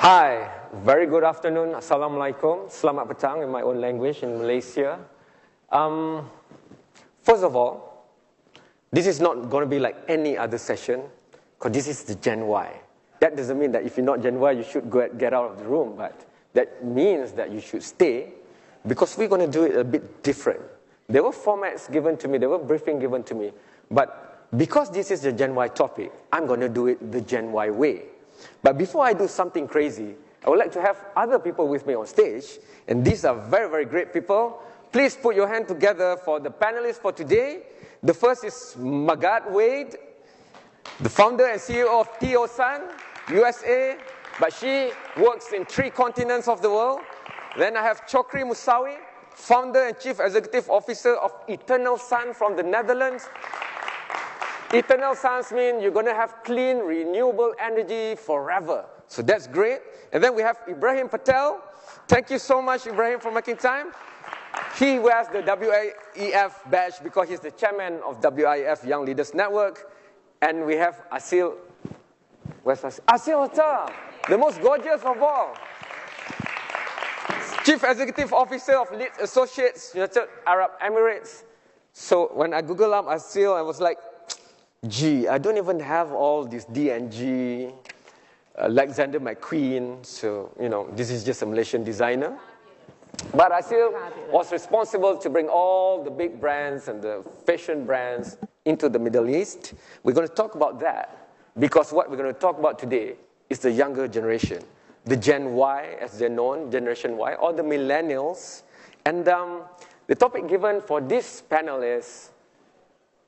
Hi, very good afternoon. Assalamualaikum. Selamat petang in my own language in Malaysia. First of all, this is not going to be like any other session, because this is the Gen Y. That doesn't mean that if you're not Gen Y, you should get out of the room, but that means that you should stay, because we're going to do it a bit different. There were formats given to me, there were briefings given to me, but because this is the Gen Y topic, I'm going to do it the Gen Y way. But before I do something crazy, I would like to have other people with me on stage, and these are very, very great people. Please put your hand together for the panelists for today. The first is Magath Wade, the founder and CEO of Tio San, USA, but she works in 3 continents of the world. Then I have Chokri Musawi, founder and chief executive officer of Eternal Sun from the Netherlands. Eternal Suns mean you're going to have clean, renewable energy forever. So that's great. And then we have Ibrahim Patel. Thank you so much, Ibrahim, for making time. He wears the WIEF badge because he's the chairman of WIEF Young Leaders Network. And we have Asil. Where's Asil? Asil Atta, the most gorgeous of all. Chief Executive Officer of Leeds Associates, United Arab Emirates. So when I Googled up Asil, I was like, gee, I don't even have all this D&G, Alexander McQueen, so, this is just a Malaysian designer. But Asil was responsible to bring all the big brands and the fashion brands into the Middle East. We're going to talk about that, because what we're going to talk about today is the younger generation, the Gen Y, as they're known, Generation Y, or the millennials. And the topic given for this panel is,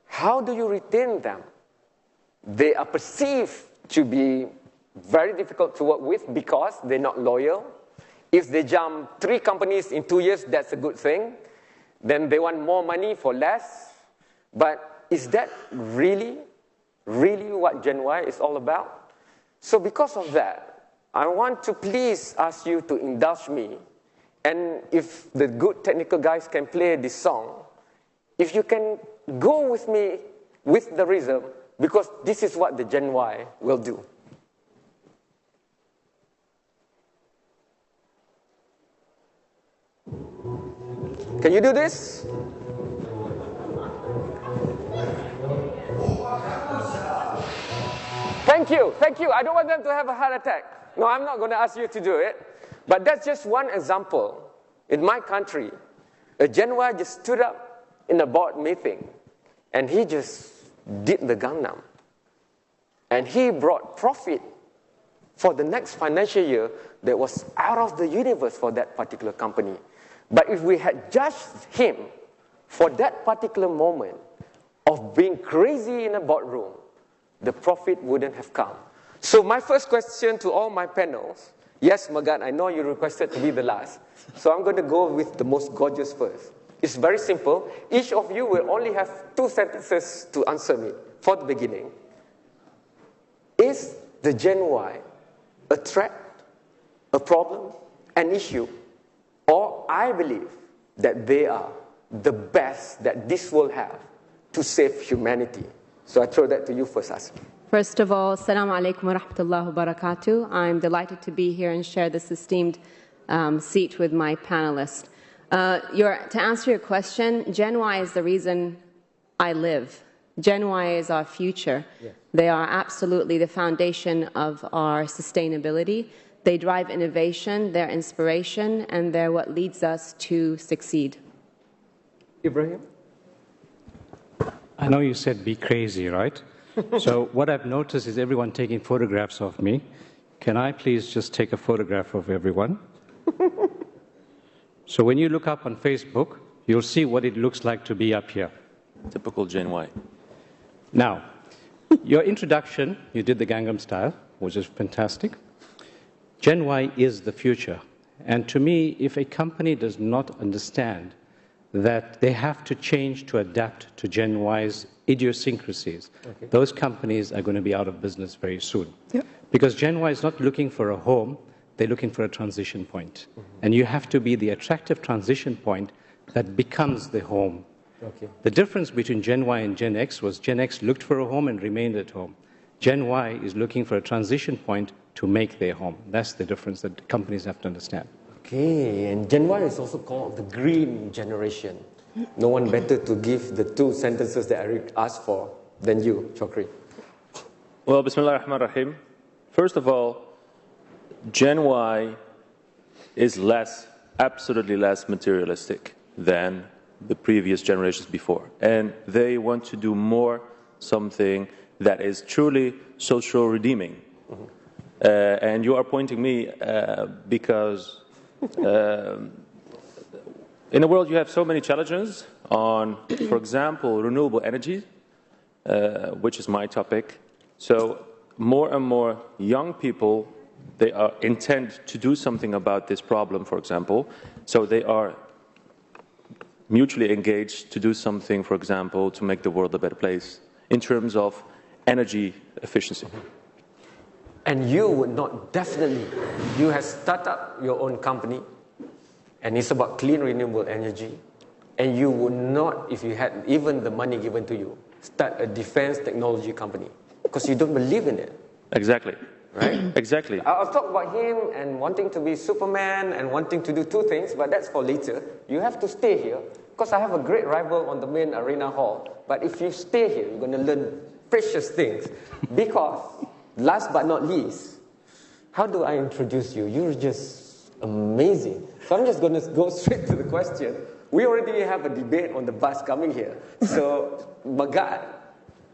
how do you retain them? They are perceived to be very difficult to work with because they're not loyal. If they jump 3 companies in 2 years, that's a good thing. Then they want more money for less. But is that really what Gen Y is all about? So because of that, I want to please ask you to indulge me. And if the good technical guys can play this song, if you can go with me with the rhythm, because this is what the Gen Y will do. Can you do this? Thank you. I don't want them to have a heart attack. No, I'm not going to ask you to do it. But that's just one example. In my country, a Gen Y just stood up in a board meeting, and he just did the Gangnam. And he brought profit for the next financial year that was out of the universe for that particular company. But if we had judged him for that particular moment of being crazy in a boardroom, the profit wouldn't have come. So my first question to all my panels, yes, Magath, I know you requested to be the last, so I'm going to go with the most gorgeous first. It's very simple. Each of you will only have 2 sentences to answer me for the beginning. Is the Gen Y a threat, a problem, an issue? Or I believe that they are the best that this will have to save humanity. So I throw that to you first, Asif. First of all, Assalamu alaikum wa rahmatullahi wa barakatuh. I'm delighted to be here and share this esteemed seat with my panelists. To answer your question, Gen Y is the reason I live. Gen Y is our future. Yeah. They are absolutely the foundation of our sustainability. They drive innovation, they're inspiration, and they're what leads us to succeed. Ibrahim? I know you said be crazy, right? So what I've noticed is everyone taking photographs of me. Can I please just take a photograph of everyone? So when you look up on Facebook, you'll see what it looks like to be up here. Typical Gen Y. Now, your introduction, you did the Gangnam Style, which is fantastic. Gen Y is the future. And to me, if a company does not understand that they have to change to adapt to Gen Y's idiosyncrasies, those companies are going to be out of business very soon. Yep. Because Gen Y is not looking for a home, they're looking for a transition point. And you have to be the attractive transition point that becomes the home. The difference between Gen Y and Gen X was Gen X looked for a home and remained at home. Gen Y is looking for a transition point to make their home. That's the difference that companies have to understand. Okay, and Gen Y is also called the green generation. No one better to give the two sentences that I asked for than you, Chokri. Well, Bismillah ar-Rahman ar-Rahim. First of all, Gen Y is absolutely less materialistic than the previous generations before. And they want to do more something that is truly social redeeming. And you are pointing me because in the world you have so many challenges on, for example, renewable energy, which is my topic. So more and more young people, they are intend to do something about this problem, for example. So they are mutually engaged to do something, for example, to make the world a better place in terms of energy efficiency. And you would not definitely, you have started up your own company, and it's about clean renewable energy, and you would not, if you had even the money given to you, start a defense technology company, because you don't believe in it. Exactly. Right? Exactly. I'll talk about him and wanting to be Superman and wanting to do two things, but that's for later. You have to stay here, because I have a great rival on the main arena hall. But if you stay here, you're going to learn precious things. Because, last but not least, how do I introduce you? You're just amazing. So I'm just going to go straight to the question. We already have a debate on the bus coming here. So, Bhagat,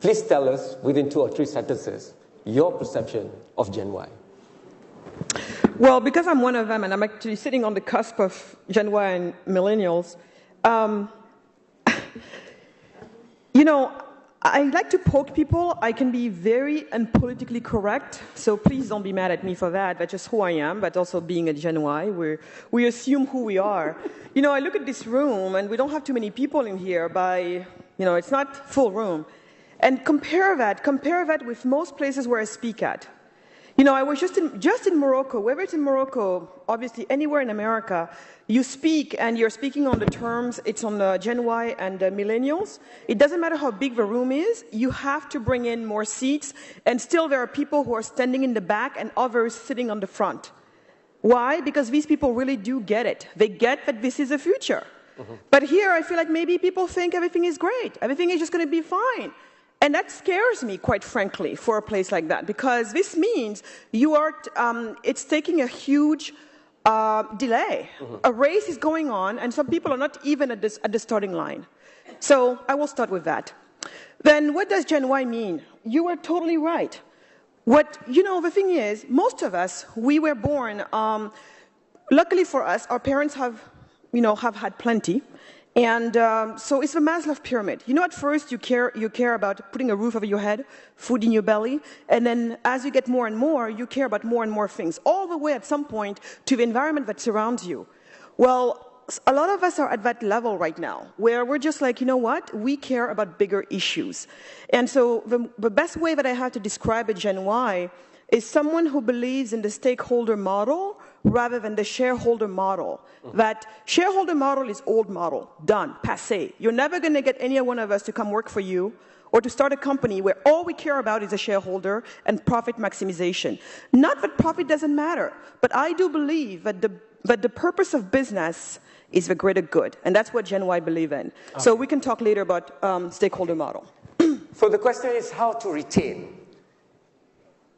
please tell us within 2 or 3 sentences your perception of Gen Y. Well, because I'm one of them, and I'm actually sitting on the cusp of Gen Y and millennials, you know, I like to poke people. I can be very unpolitically correct, so please don't be mad at me for that. That's just who I am, but also being a Gen Y, we assume who we are. You know, I look at this room, and we don't have too many people in here it's not full room. And compare that with most places where I speak at. You know, I was just in Morocco. Whether it's in Morocco, obviously anywhere in America, you speak and you're speaking on the terms, it's on the Gen Y and the millennials. It doesn't matter how big the room is, you have to bring in more seats, and still there are people who are standing in the back and others sitting on the front. Why? Because these people really do get it. They get that this is the future. But here I feel like maybe people think everything is great. Everything is just going to be fine. And that scares me, quite frankly, for a place like that, because this means it's taking a huge delay. A race is going on, and some people are not even at the starting line. So I will start with that. Then what does Gen Y mean? You are totally right. The thing is, most of us, we were born, luckily for us, our parents have had plenty. And so it's the Maslow pyramid. You know, at first you care about putting a roof over your head, food in your belly, and then as you get more and more, you care about more and more things, all the way at some point to the environment that surrounds you. Well, a lot of us are at that level right now, where we're just like, you know what, we care about bigger issues. And so the best way that I have to describe a Gen Y is someone who believes in the stakeholder model rather than the shareholder model. That shareholder model is old model, done, passé. You're never going to get any one of us to come work for you or to start a company where all we care about is a shareholder and profit maximization. Not that profit doesn't matter, but I do believe that the purpose of business is the greater good, and that's what Gen Y believe in. Okay. So we can talk later about stakeholder model. So the question is how to retain.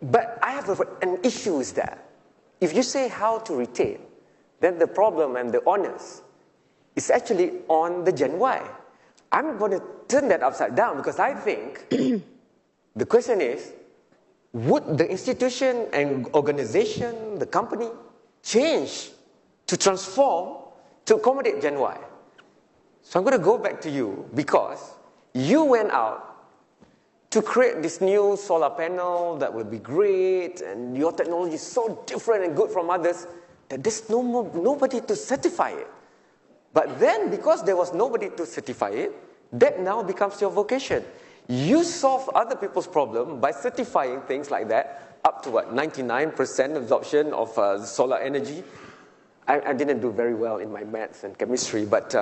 But I have an issue with that. If you say how to retain, then the problem and the onus is actually on the Gen Y. I'm going to turn that upside down because I think the question is, would the institution and organization, the company, change to transform to accommodate Gen Y? So I'm going to go back to you because you went out to create this new solar panel that will be great, and your technology is so different and good from others that there's nobody to certify it. But then, because there was nobody to certify it, that now becomes your vocation. You solve other people's problem by certifying things like that, up to 99% absorption of solar energy. I didn't do very well in my maths and chemistry, but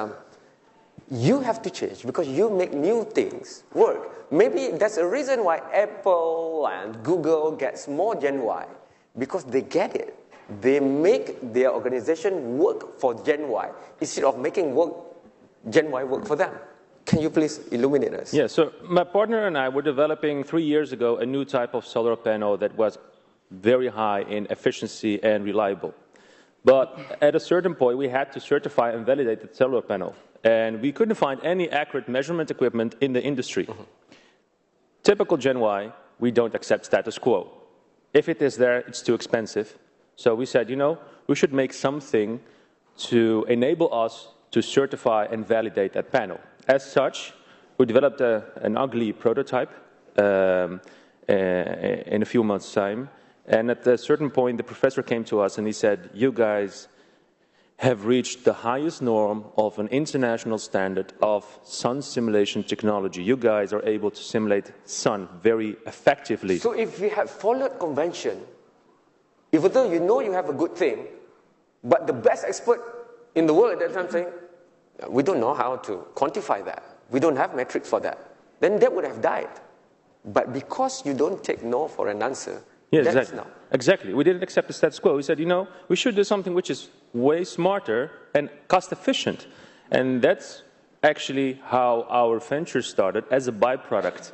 you have to change because you make new things work. Maybe that's a reason why Apple and Google gets more Gen Y because they get it. They make their organization work for Gen Y instead of making Gen Y work for them. Can you please illuminate us? Yeah, so my partner and I were developing 3 years ago a new type of solar panel that was very high in efficiency and reliable. But at a certain point, we had to certify and validate the solar panel. And we couldn't find any accurate measurement equipment in the industry. Typical Gen Y, we don't accept status quo. If it is there, it's too expensive. So we said, we should make something to enable us to certify and validate that panel. As such, we developed an ugly prototype in a few months' time. And at a certain point, the professor came to us and he said, you guys have reached the highest norm of an international standard of sun simulation technology. You guys are able to simulate sun very effectively. So if we have followed convention, even though you have a good thing, but the best expert in the world at that time saying, we don't know how to quantify that. We don't have metrics for that. Then that would have died. But because you don't take no for an answer, yes, that's exactly. now. Exactly. We didn't accept the status quo. We said, we should do something which is way smarter and cost efficient. And that's actually how our venture started as a byproduct.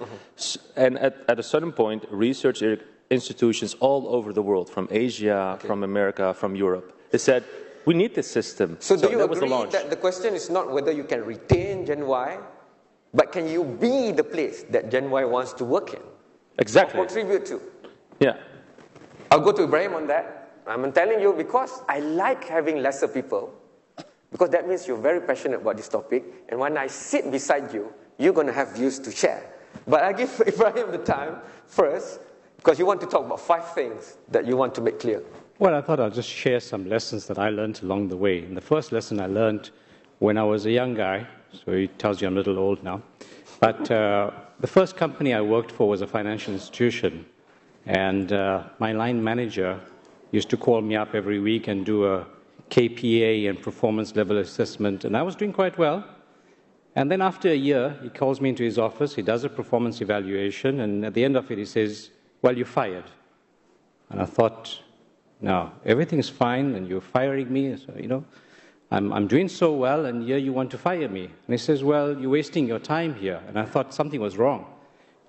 And at a certain point, research institutions all over the world, from Asia, from America, from Europe, they said, we need this system. So do you that was the agree launch. that the question is not whether you can retain Gen Y, but can you be the place that Gen Y wants to work in? Exactly. Or contribute to? Yeah. I'll go to Ibrahim on that. I'm telling you because I like having lesser people, because that means you're very passionate about this topic, and when I sit beside you, you're going to have views to share. But I give Ibrahim the time first, because you want to talk about 5 things that you want to make clear. Well, I thought I'll just share some lessons that I learned along the way. And the first lesson I learned when I was a young guy, so it tells you I'm a little old now, but the first company I worked for was a financial institution. And my line manager used to call me up every week and do a KPA and performance level assessment, and I was doing quite well. And then after a year, he calls me into his office, he does a performance evaluation, and at the end of it, he says, well, you're fired. And I thought, no, everything's fine, and you're firing me, so, I'm doing so well, and here you want to fire me. And he says, well, you're wasting your time here. And I thought something was wrong.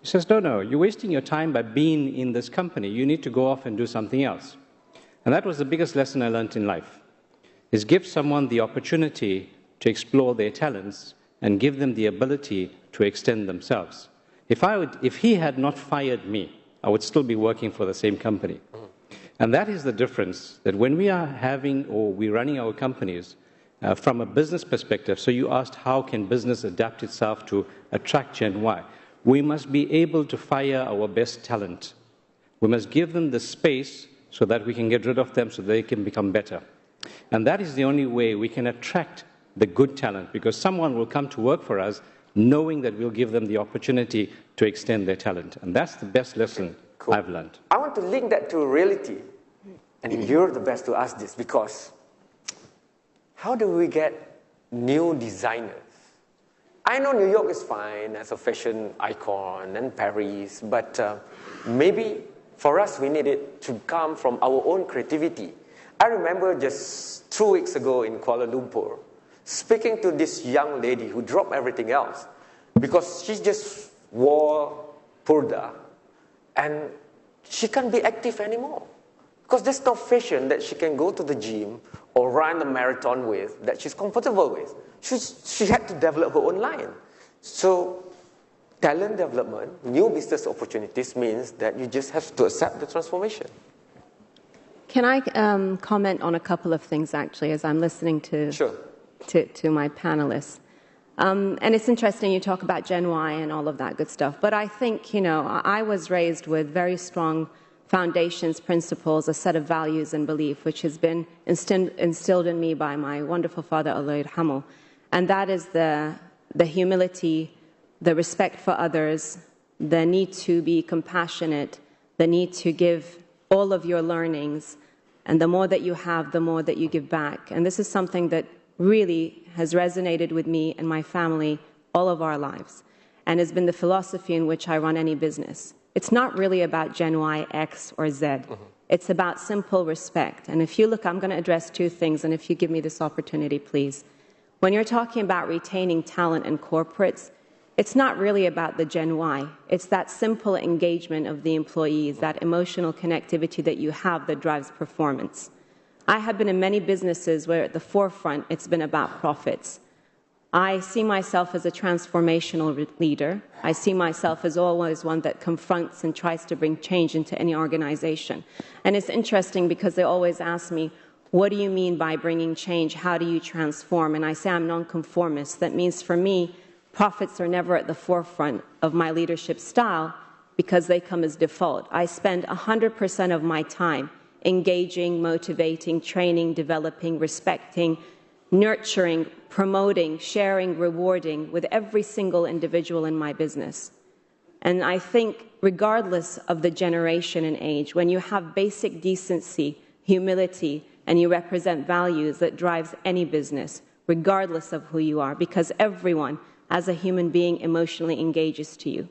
He says, no, you're wasting your time by being in this company. You need to go off and do something else. And that was the biggest lesson I learned in life, is give someone the opportunity to explore their talents and give them the ability to extend themselves. If he had not fired me, I would still be working for the same company. And that is the difference, that when we are we're running our companies from a business perspective, so you asked how can business adapt itself to attract Gen Y, we must be able to fire our best talent. We must give them the space so that we can get rid of them so they can become better. And that is the only way we can attract the good talent, because someone will come to work for us knowing that we'll give them the opportunity to extend their talent. And that's the best lesson I've learned. I want to link that to reality. And you're the best to ask this, because how do we get new designers? I know New York is fine as a fashion icon and Paris, but maybe for us we need it to come from our own creativity. I remember just 2 weeks ago in Kuala Lumpur, speaking to this young lady who dropped everything else because she just wore purdah and she can't be active anymore because there's no fashion that she can go to the gym or run a marathon with that she's comfortable with. She had to develop her own line. So talent development, new business opportunities means that you just have to accept the transformation. Can I comment on a couple of things, actually, as I'm listening to my panelists? And it's interesting you talk about Gen Y and all of that good stuff. But I think, I was raised with very strong foundations, principles, a set of values and belief, which has been instilled in me by my wonderful father, Allah yarhamu. And that is the humility, the respect for others, the need to be compassionate, the need to give all of your learnings. And the more that you have, the more that you give back. And this is something that really has resonated with me and my family all of our lives, and has been the philosophy in which I run any business. It's not really about Gen Y, X, or Z. It's about simple respect. And if you look, I'm going to address two things, and if you give me this opportunity, please. When you're talking about retaining talent in corporates, it's not really about the Gen Y. It's that simple engagement of the employees, that emotional connectivity that you have that drives performance. I have been in many businesses where at the forefront it's been about profits. I see myself as a transformational leader. I see myself as always one that confronts and tries to bring change into any organization. And it's interesting because they always ask me, what do you mean by bringing change? How do you transform? And I say I'm nonconformist. That means for me, profits are never at the forefront of my leadership style because they come as default. I spend 100% of my time engaging, motivating, training, developing, respecting, nurturing, promoting, sharing, rewarding with every single individual in my business. And I think regardless of the generation and age, when you have basic decency, humility, and you represent values that drives any business, regardless of who you are, because everyone, as a human being, emotionally engages to you.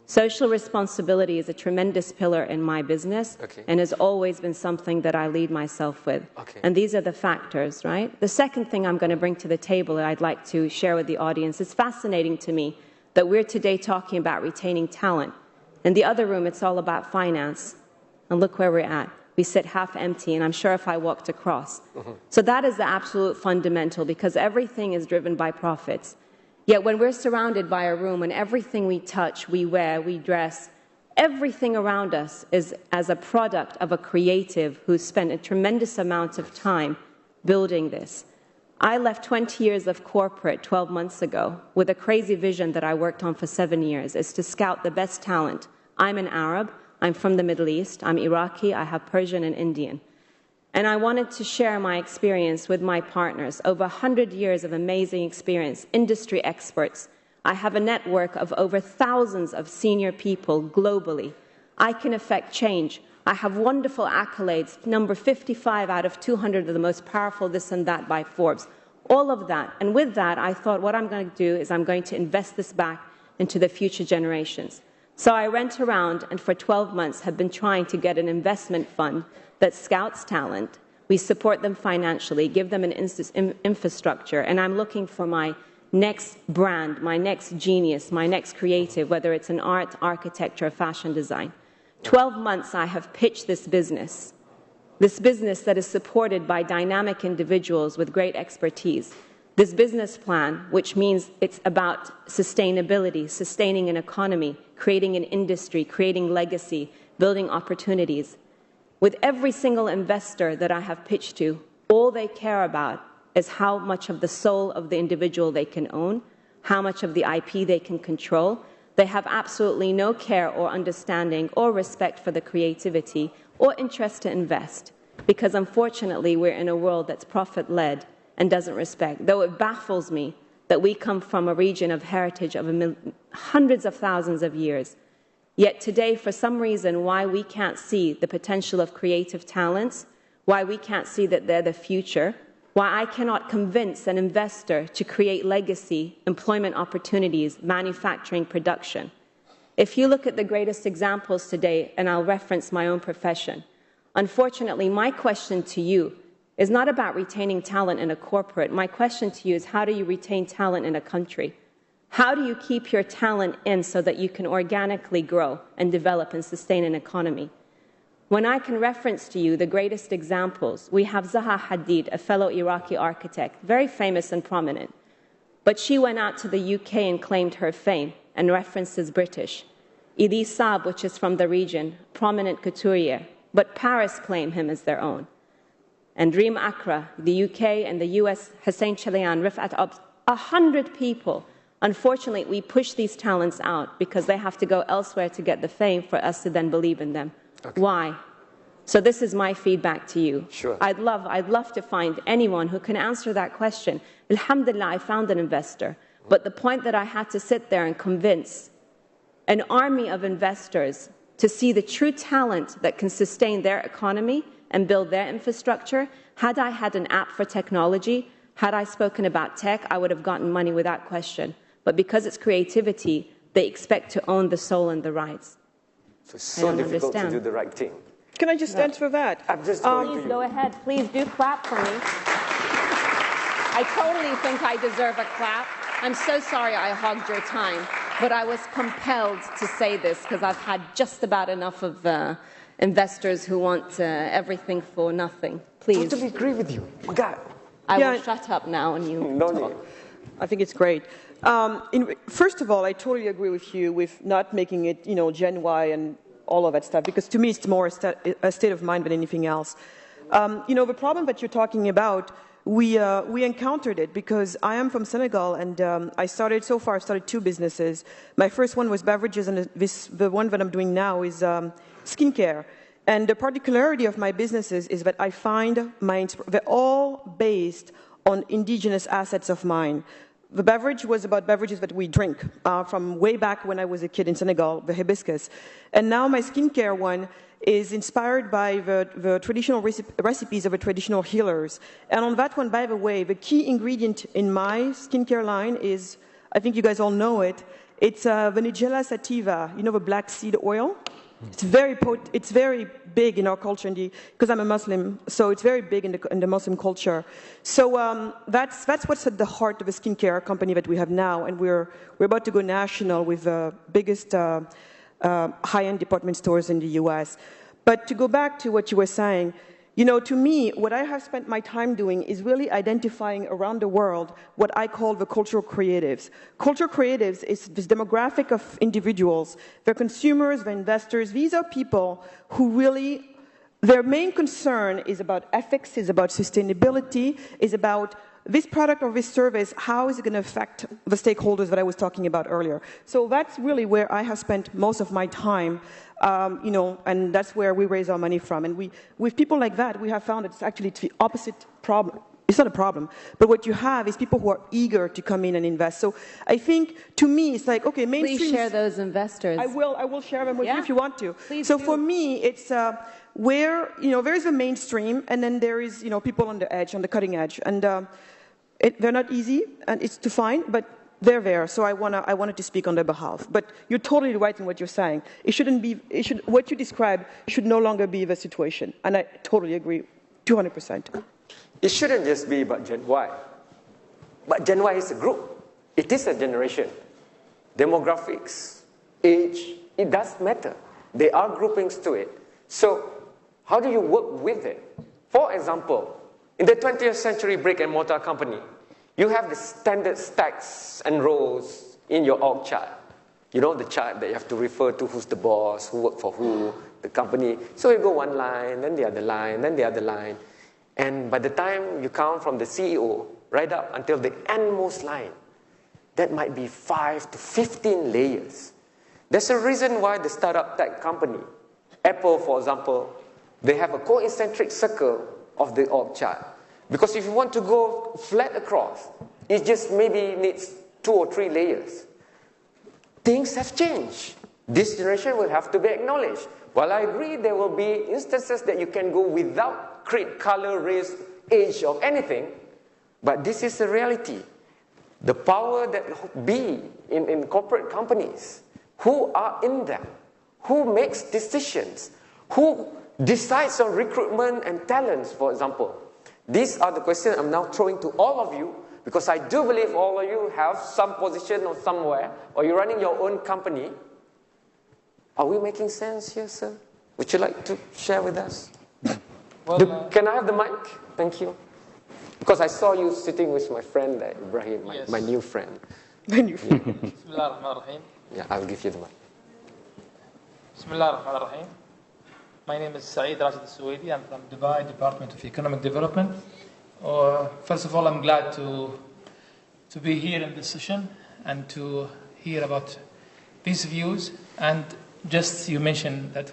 Social responsibility is a tremendous pillar in my business and has always been something that I lead myself with. And these are the factors, right? The second thing I'm going to bring to the table that I'd like to share with the audience, it's fascinating to me that we're today talking about retaining talent. In the other room, it's all about finance. And look where we're at. We sit half empty, and I'm sure if I walked across. So that is the absolute fundamental, because everything is driven by profits. Yet when we're surrounded by a room and everything we touch, we wear, we dress, everything around us is as a product of a creative who spent a tremendous amount of time building this. I left 20 years of corporate 12 months ago with a crazy vision that I worked on for 7 years, is to scout the best talent. I'm an Arab. I'm from the Middle East. I'm Iraqi. I have Persian and Indian. And I wanted to share my experience with my partners, over 100 years of amazing experience, industry experts. I have a network of over thousands of senior people globally. I can affect change. I have wonderful accolades, number 55 out of 200 of the most powerful this and that by Forbes. All of that. And with that, I thought what I'm going to do is I'm going to invest this back into the future generations. So I went around and for 12 months have been trying to get an investment fund that scouts talent. We support them financially, give them an infrastructure, and I'm looking for my next brand, my next genius, my next creative, whether it's in art, architecture, or fashion design. 12 months I have pitched this business that is supported by dynamic individuals with great expertise. This business plan, which means it's about sustainability, sustaining an economy, creating an industry, creating legacy, building opportunities. With every single investor that I have pitched to, all they care about is how much of the soul of the individual they can own, how much of the IP they can control. They have absolutely no care or understanding or respect for the creativity or interest to invest, because unfortunately we're in a world that's profit-led and doesn't respect. Though it baffles me that we come from a region of heritage of hundreds of thousands of years. Yet today, for some reason, why we can't see the potential of creative talents, why we can't see that they're the future, why I cannot convince an investor to create legacy, employment opportunities, manufacturing, production. If you look at the greatest examples today, and I'll reference my own profession, unfortunately, my question to you is not about retaining talent in a corporate. My question to you is, how do you retain talent in a country? How do you keep your talent in so that you can organically grow and develop and sustain an economy? When I can reference to you the greatest examples, we have Zaha Hadid, a fellow Iraqi architect, very famous and prominent. But she went out to the UK and claimed her fame and references British. Elise Saab, which is from the region, prominent couturier, but Paris claim him as their own. And Reem Akra, the UK and the US, Hussein Chalayan, Rifat Abs, 100 people. Unfortunately, we push these talents out because they have to go elsewhere to get the fame for us to then believe in them. Why? So this is my feedback to you. Sure. I'd love to find anyone who can answer that question. Alhamdulillah, I found an investor. But the point that I had to sit there and convince an army of investors to see the true talent that can sustain their economy and build their infrastructure. Had I had an app for technology, had I spoken about tech, I would have gotten money without question. But because it's creativity, they expect to own the soul and the rights. So it's so difficult to do the right thing. Can I just answer that? I'm just going to Please you. go ahead. Please do clap for me. I totally think I deserve a clap. I'm so sorry I hogged your time, but I was compelled to say this because I've had just about enough of investors who want everything for nothing. Please. Totally agree with you. Oh, God. I Yeah. will shut up now and you No talk. need. I think it's great. First of all, I totally agree with you with not making it, Gen Y and all of that stuff, because to me it's more a state of mind than anything else. The problem that you're talking about, we encountered it because I am from Senegal, and I've started 2 businesses. My first one was beverages, and the one that I'm doing now is skincare. And the particularity of my businesses is that I find they're all based on indigenous assets of mine. The beverage was about beverages that we drink from way back when I was a kid in Senegal, the hibiscus. And now my skincare one is inspired by the traditional recipes of the traditional healers. And on that one, by the way, the key ingredient in my skincare line is, I think you guys all know it, it's the Nigella sativa, the black seed oil. It's very big in our culture, because I'm a Muslim, so it's very big in the Muslim culture. So that's what's at the heart of the skincare company that we have now, and we're about to go national with the biggest high-end department stores in the U.S. But to go back to what you were saying, to me, what I have spent my time doing is really identifying around the world what I call the cultural creatives. Cultural creatives is this demographic of individuals. They're consumers, they're investors. These are people who really, their main concern is about ethics, is about sustainability, is about this product or this service, how is it going to affect the stakeholders that I was talking about earlier? So that's really where I have spent most of my time, and that's where we raise our money from. And with people like that, we have found it's actually the opposite problem. It's not a problem, but what you have is people who are eager to come in and invest. So I think, to me, it's like, okay, mainstream. Please share those investors. I will share them with you if you want to. Please so do. for me, it's where, there is a mainstream, and then there is, people on the edge, on the cutting edge. And they're not easy, and it's to find, but they're there. So I wanted to speak on their behalf. But you're totally right in what you're saying. What you describe should no longer be the situation. And I totally agree, 200%. It shouldn't just be about Gen Y. But Gen Y is a group. It is a generation. Demographics, age, it does matter. There are groupings to it. So how do you work with it? For example, in the 20th century brick and mortar company, you have the standard stacks and rows in your org chart. The chart that you have to refer to who's the boss, who worked for who, the company. So you go one line, then the other line, then the other line. And by the time you count from the CEO right up until the endmost line, that might be 5 to 15 layers. There's a reason why the startup tech company, Apple, for example, they have a concentric circle of the org chart. Because if you want to go flat across, it just maybe needs 2 or 3 layers. Things have changed. This generation will have to be acknowledged. While I agree there will be instances that you can go without creed, color, race, age, or anything, but this is the reality. The power that be in corporate companies, who are in them, who makes decisions, who decides on recruitment and talents, for example. These are the questions I'm now throwing to all of you, because I do believe all of you have some position or somewhere, or you're running your own company. Are we making sense here, sir? Would you like to share with us? Well, Can I have the mic? Thank you. Because I saw you sitting with my friend there, Ibrahim, Yes. my new friend. Bismillah ar-Rahman ar-Rahim. Yeah, I'll give you the mic. Bismillah ar-Rahman ar-Rahim. My name is Saeed Rashid Al-Suwaidi. I'm from Dubai Department of Economic Development. First of all, I'm glad to be here in this session and to hear about these views. And just you mentioned that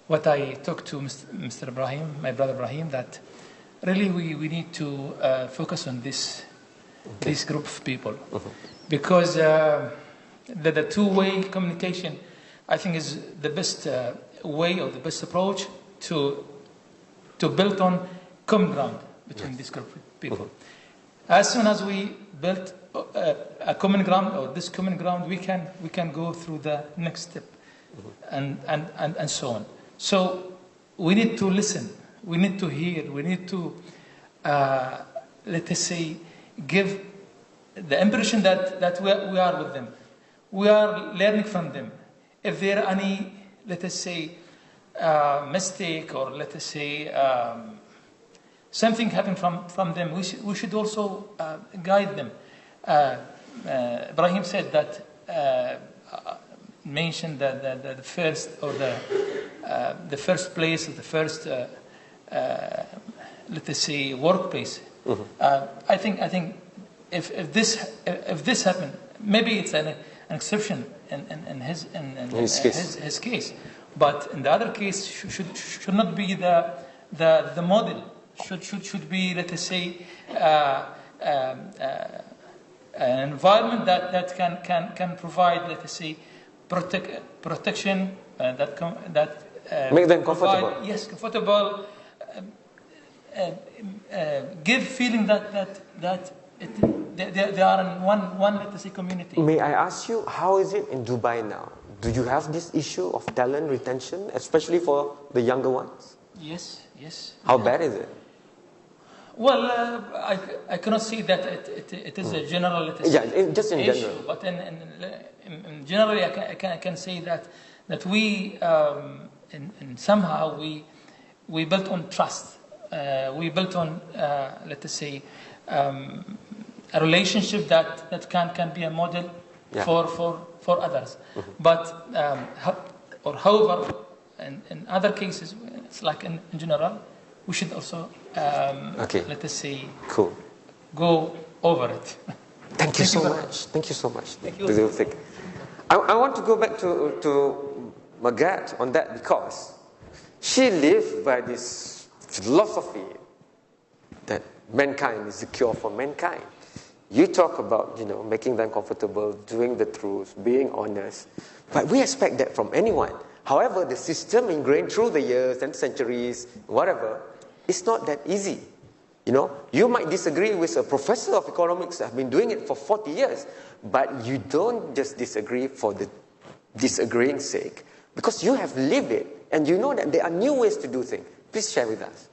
what I talked to Mr. Ibrahim, my brother Ibrahim, that really we need to focus on this group of people. Because the two-way communication, I think, is the best way or the best approach to build on common ground between this group of people. As soon as we build a common ground, or this common ground, we can go through the next step, and so on. So we need to listen. We need to hear. We need to, let us say, give the impression that we are with them. We are learning from them. If there are any, let us say, mistake, or let us say something happened from them, we should also guide them. Ibrahim said that, mentioned the first, or the first place, or the first, let us say, workplace. I think if this happened, maybe it's an exception in his case, but in the other case should not be the model. Should be, let us say, an environment that can provide, let us say, protection, that make them comfortable. Yes, comfortable. Give feeling that they are in one, let us say, community. May I ask you, how is it in Dubai now? Do you have this issue of talent retention, especially for the younger ones? Yes. How bad is it? Well, I cannot say that it is a general, let us say, just in issue, general. but in generally, I can say that we somehow we built on trust. We built on, let us say, a relationship that can be a model for others. But however, in other cases, it's like in general, we should also let us say, go over it. Thank you so much. Thank you so much. Thank you. I want to go back to Magatte on that, because she lived by this philosophy that mankind is the cure for mankind. You talk about, making them comfortable, doing the truth, being honest, but we expect that from anyone. However, the system ingrained through the years and centuries, whatever, it's not that easy. You might disagree with a professor of economics that has been doing it for 40 years, but you don't just disagree for the disagreeing sake, because you have lived it and you know that there are new ways to do things. Please share with us.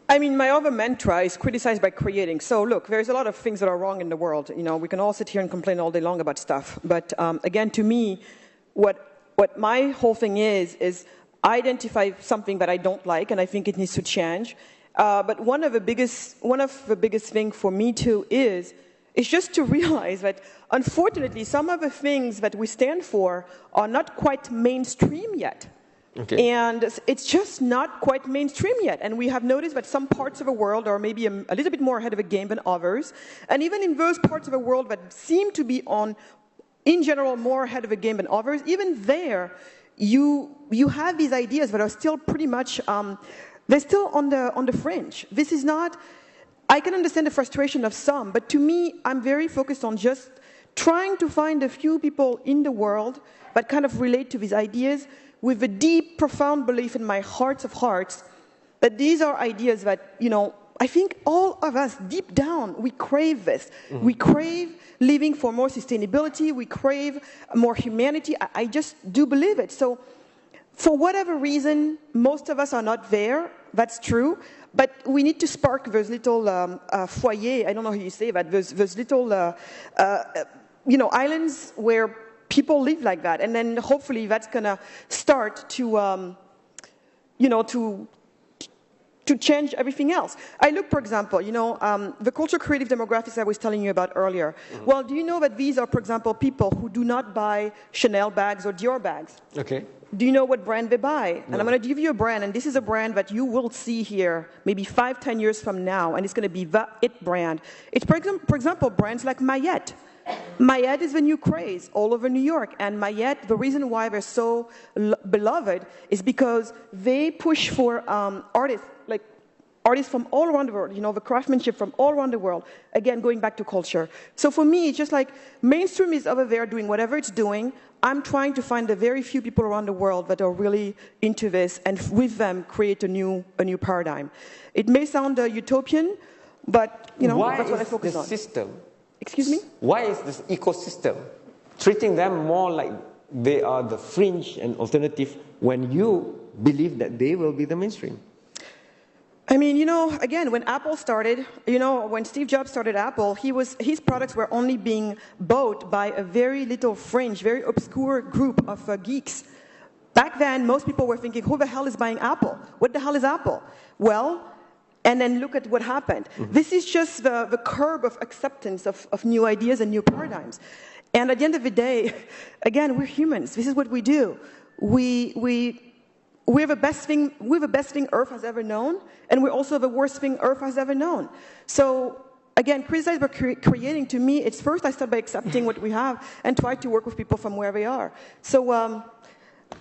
I mean, my other mantra is criticize by creating. So look, there's a lot of things that are wrong in the world. We can all sit here and complain all day long about stuff. But again, to me, what my whole thing is identify something that I don't like, and I think it needs to change. But one of the biggest things for me too is just to realize that, unfortunately, some of the things that we stand for are not quite mainstream yet. Okay. And it's just not quite mainstream yet. And we have noticed that some parts of the world are maybe a little bit more ahead of the game than others. And even in those parts of the world that seem to be in general, more ahead of the game than others, even there, you have these ideas that are still pretty much, they're still on the fringe. This is not, I can understand the frustration of some, but to me, I'm very focused on just trying to find a few people in the world that kind of relate to these ideas, with a deep, profound belief in my heart of hearts that these are ideas that, I think all of us, deep down, we crave this. Mm-hmm. We crave living for more sustainability. We crave more humanity. I just do believe it. So for whatever reason, most of us are not there. That's true. But we need to spark those little foyer, I don't know how you say that, those little, islands where people live like that, and then hopefully that's going to start to, to change everything else. I look, for example, the culture creative demographics I was telling you about earlier. Mm-hmm. Well, do you know that these are, for example, people who do not buy Chanel bags or Dior bags? Okay. Do you know what brand they buy? No. And I'm going to give you a brand, and this is a brand that you will see here maybe 5-10 years from now, and it's going to be the it brand. It's, for example, brands like Mayette. Mayette is the new craze all over New York, and Mayette, the reason why they're so beloved is because they push for artists from all around the world, the craftsmanship from all around the world, again, going back to culture. So for me, it's just like mainstream is over there doing whatever it's doing. I'm trying to find the very few people around the world that are really into this, and with them create a new paradigm. It may sound utopian, but that's what I focus on. System? Excuse me? Why is this ecosystem treating them more like they are the fringe and alternative when you believe that they will be the mainstream? I mean, you know, again, when Apple started, you know, when Steve Jobs started Apple, his products were only being bought by a very little fringe, very obscure group of geeks. Back then, most people were thinking, who the hell is buying Apple? What the hell is Apple? Well, and then look at what happened. Mm-hmm. This is just the curve of acceptance of new ideas and new paradigms. And at the end of the day, again, we're humans. This is what we do. We have the best thing Earth has ever known, and we're also the worst thing Earth has ever known. So again, criticize by creating, to me, it's first I start by accepting what we have and try to work with people from where they are. So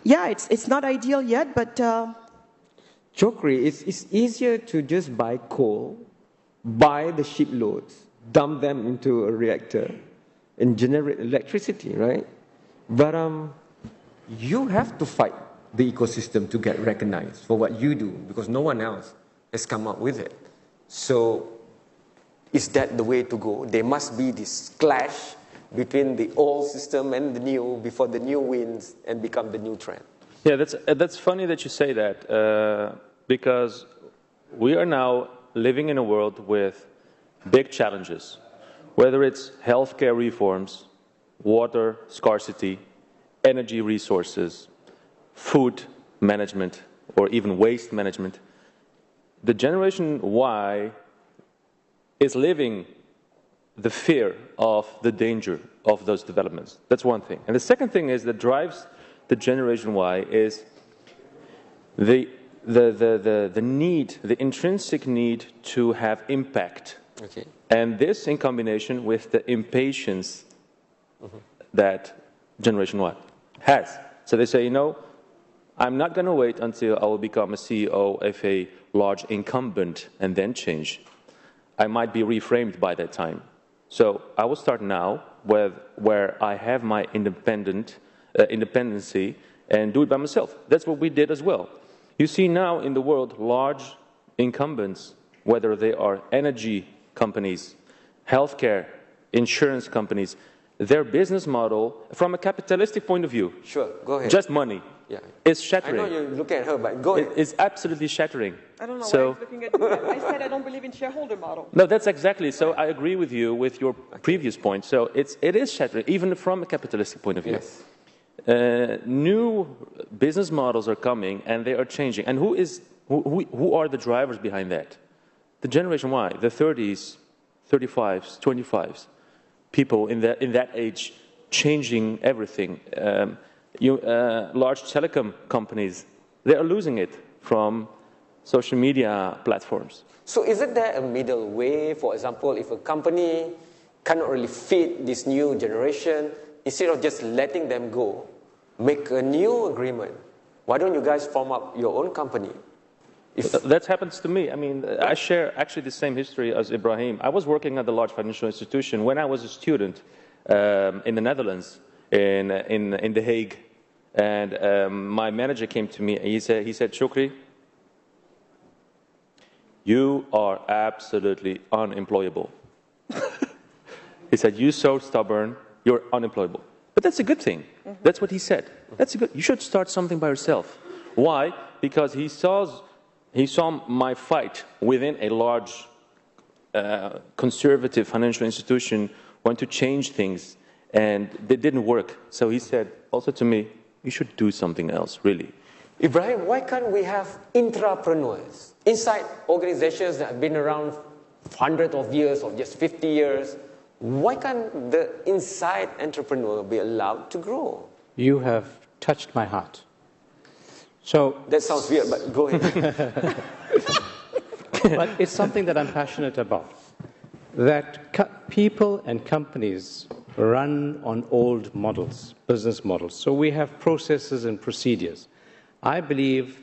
yeah, it's not ideal yet, but Chokri, it's easier to just buy coal, buy the shiploads, dump them into a reactor, and generate electricity, right? But you have to fight the ecosystem to get recognized for what you do, because no one else has come up with it. So is that the way to go? There must be this clash between the old system and the new before the new wins and become the new trend. Yeah, that's funny that you say that, because we are now living in a world with big challenges, whether it's healthcare reforms, water scarcity, energy resources, food management, or even waste management. The Generation Y is living the fear of the danger of those developments. That's one thing. And the second thing is that drives the Generation Y is the need, the intrinsic need to have impact. Okay. And this in combination with the impatience that Generation Y has. So they say, you know, I'm not going to wait until I will become a CEO of a large incumbent and then change. I might be reframed by that time. So I will start now where I have my independency and do it by myself. That's what we did as well. You see now in the world large incumbents, whether they are energy companies, healthcare, insurance companies, their business model from a capitalistic point of view. Sure, go ahead. Just money. Yeah. It's shattering. I know you're looking at her, but go ahead. It's absolutely shattering. I don't know why I was looking at you. I said I don't believe in shareholder model. No, that's exactly. So I agree with you with your previous point. So it is shattering, even from a capitalistic point of view. Yes. New business models are coming and they are changing. And who are the drivers behind that? The Generation Y, the 30s, 35s, 25s, people in that age changing everything. Large telecom companies, they are losing it from social media platforms. So isn't there a middle way? For example, if a company cannot really fit this new generation, instead of just letting them go, make a new agreement. Why don't you guys form up your own company? That happens to me. I mean, I share actually the same history as Ibrahim. I was working at a large financial institution when I was a student in the Netherlands, in The Hague. And my manager came to me and he said, Chokri, you are absolutely unemployable. He said, you're so stubborn, you're unemployable. But that's a good thing. That's what he said. That's good. You should start something by yourself. Why? Because he saw my fight within a large conservative financial institution, want to change things, and they didn't work. So he said also to me, you should do something else, really. Ibrahim, why can't we have intrapreneurs inside organizations that have been around hundreds of years or just 50 years? Why can't the inside entrepreneur be allowed to grow? You have touched my heart. So that sounds weird, but go ahead. But it's something that I'm passionate about. That people and companies run on old models, business models. So we have processes and procedures. I believe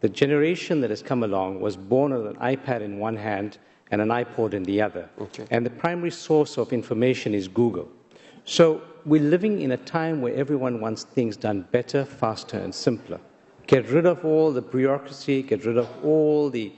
the generation that has come along was born with an iPad in one hand and an iPod in the other. Okay. And the primary source of information is Google. So we're living in a time where everyone wants things done better, faster, and simpler. Get rid of all the bureaucracy, get rid of all the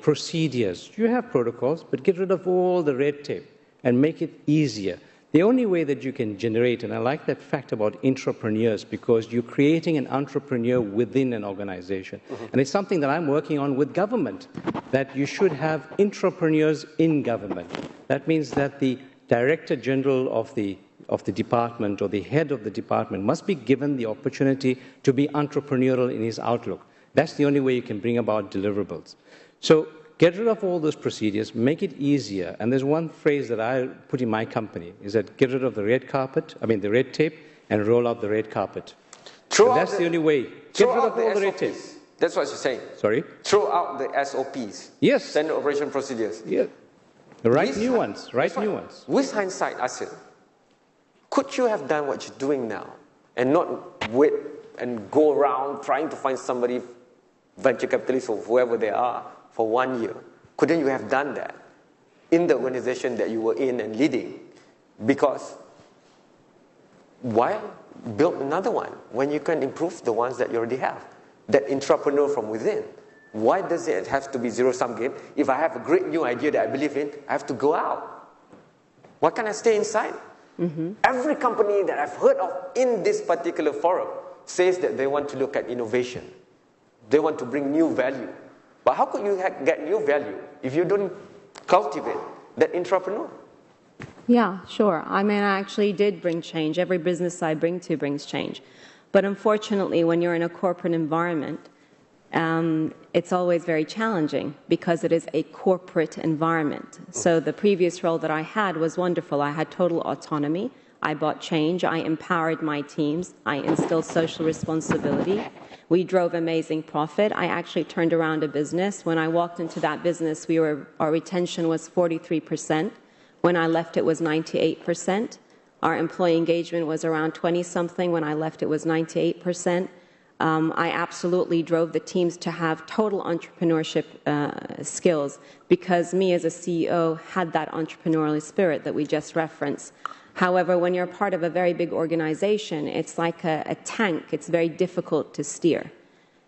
procedures. You have protocols, but get rid of all the red tape and make it easier. The only way that you can generate, and I like that fact about entrepreneurs, because you're creating an entrepreneur within an organization. And it's something that I'm working on with government, that you should have entrepreneurs in government. That means that the Director General of the department or the head of the department must be given the opportunity to be entrepreneurial in his outlook. That's the only way you can bring about deliverables. So get rid of all those procedures, make it easier. And there's one phrase that I put in my company, is that get rid of the the red tape, and roll out the red carpet. That's the only way. Get rid of all the red tape. That's what you're saying. Sorry? Throw out the SOPs. Yes. Standard operation procedures. Yeah. Write new ones. With hindsight, I said, could you have done what you're doing now and not wait and go around trying to find somebody, venture capitalist or whoever they are, for 1 year? Couldn't you have done that in the organization that you were in and leading? Because why build another one when you can improve the ones that you already have? That entrepreneur from within. Why does it have to be zero-sum game? If I have a great new idea that I believe in, I have to go out. Why can't I stay inside? Every company that I've heard of in this particular forum says that they want to look at innovation. They want to bring new value. But how could you get new value if you don't cultivate that entrepreneur? Yeah, sure. I mean, I actually did bring change. Every business I bring to brings change. But unfortunately, when you're in a corporate environment, it's always very challenging because it is a corporate environment. So the previous role that I had was wonderful. I had total autonomy. I brought change. I empowered my teams. I instilled social responsibility. We drove amazing profit. I actually turned around a business. When I walked into that business, our retention was 43%. When I left, it was 98%. Our employee engagement was around 20-something. When I left, it was 98%. I absolutely drove the teams to have total entrepreneurship skills because me as a CEO had that entrepreneurial spirit that we just referenced. However, when you're part of a very big organization, it's like a tank. It's very difficult to steer.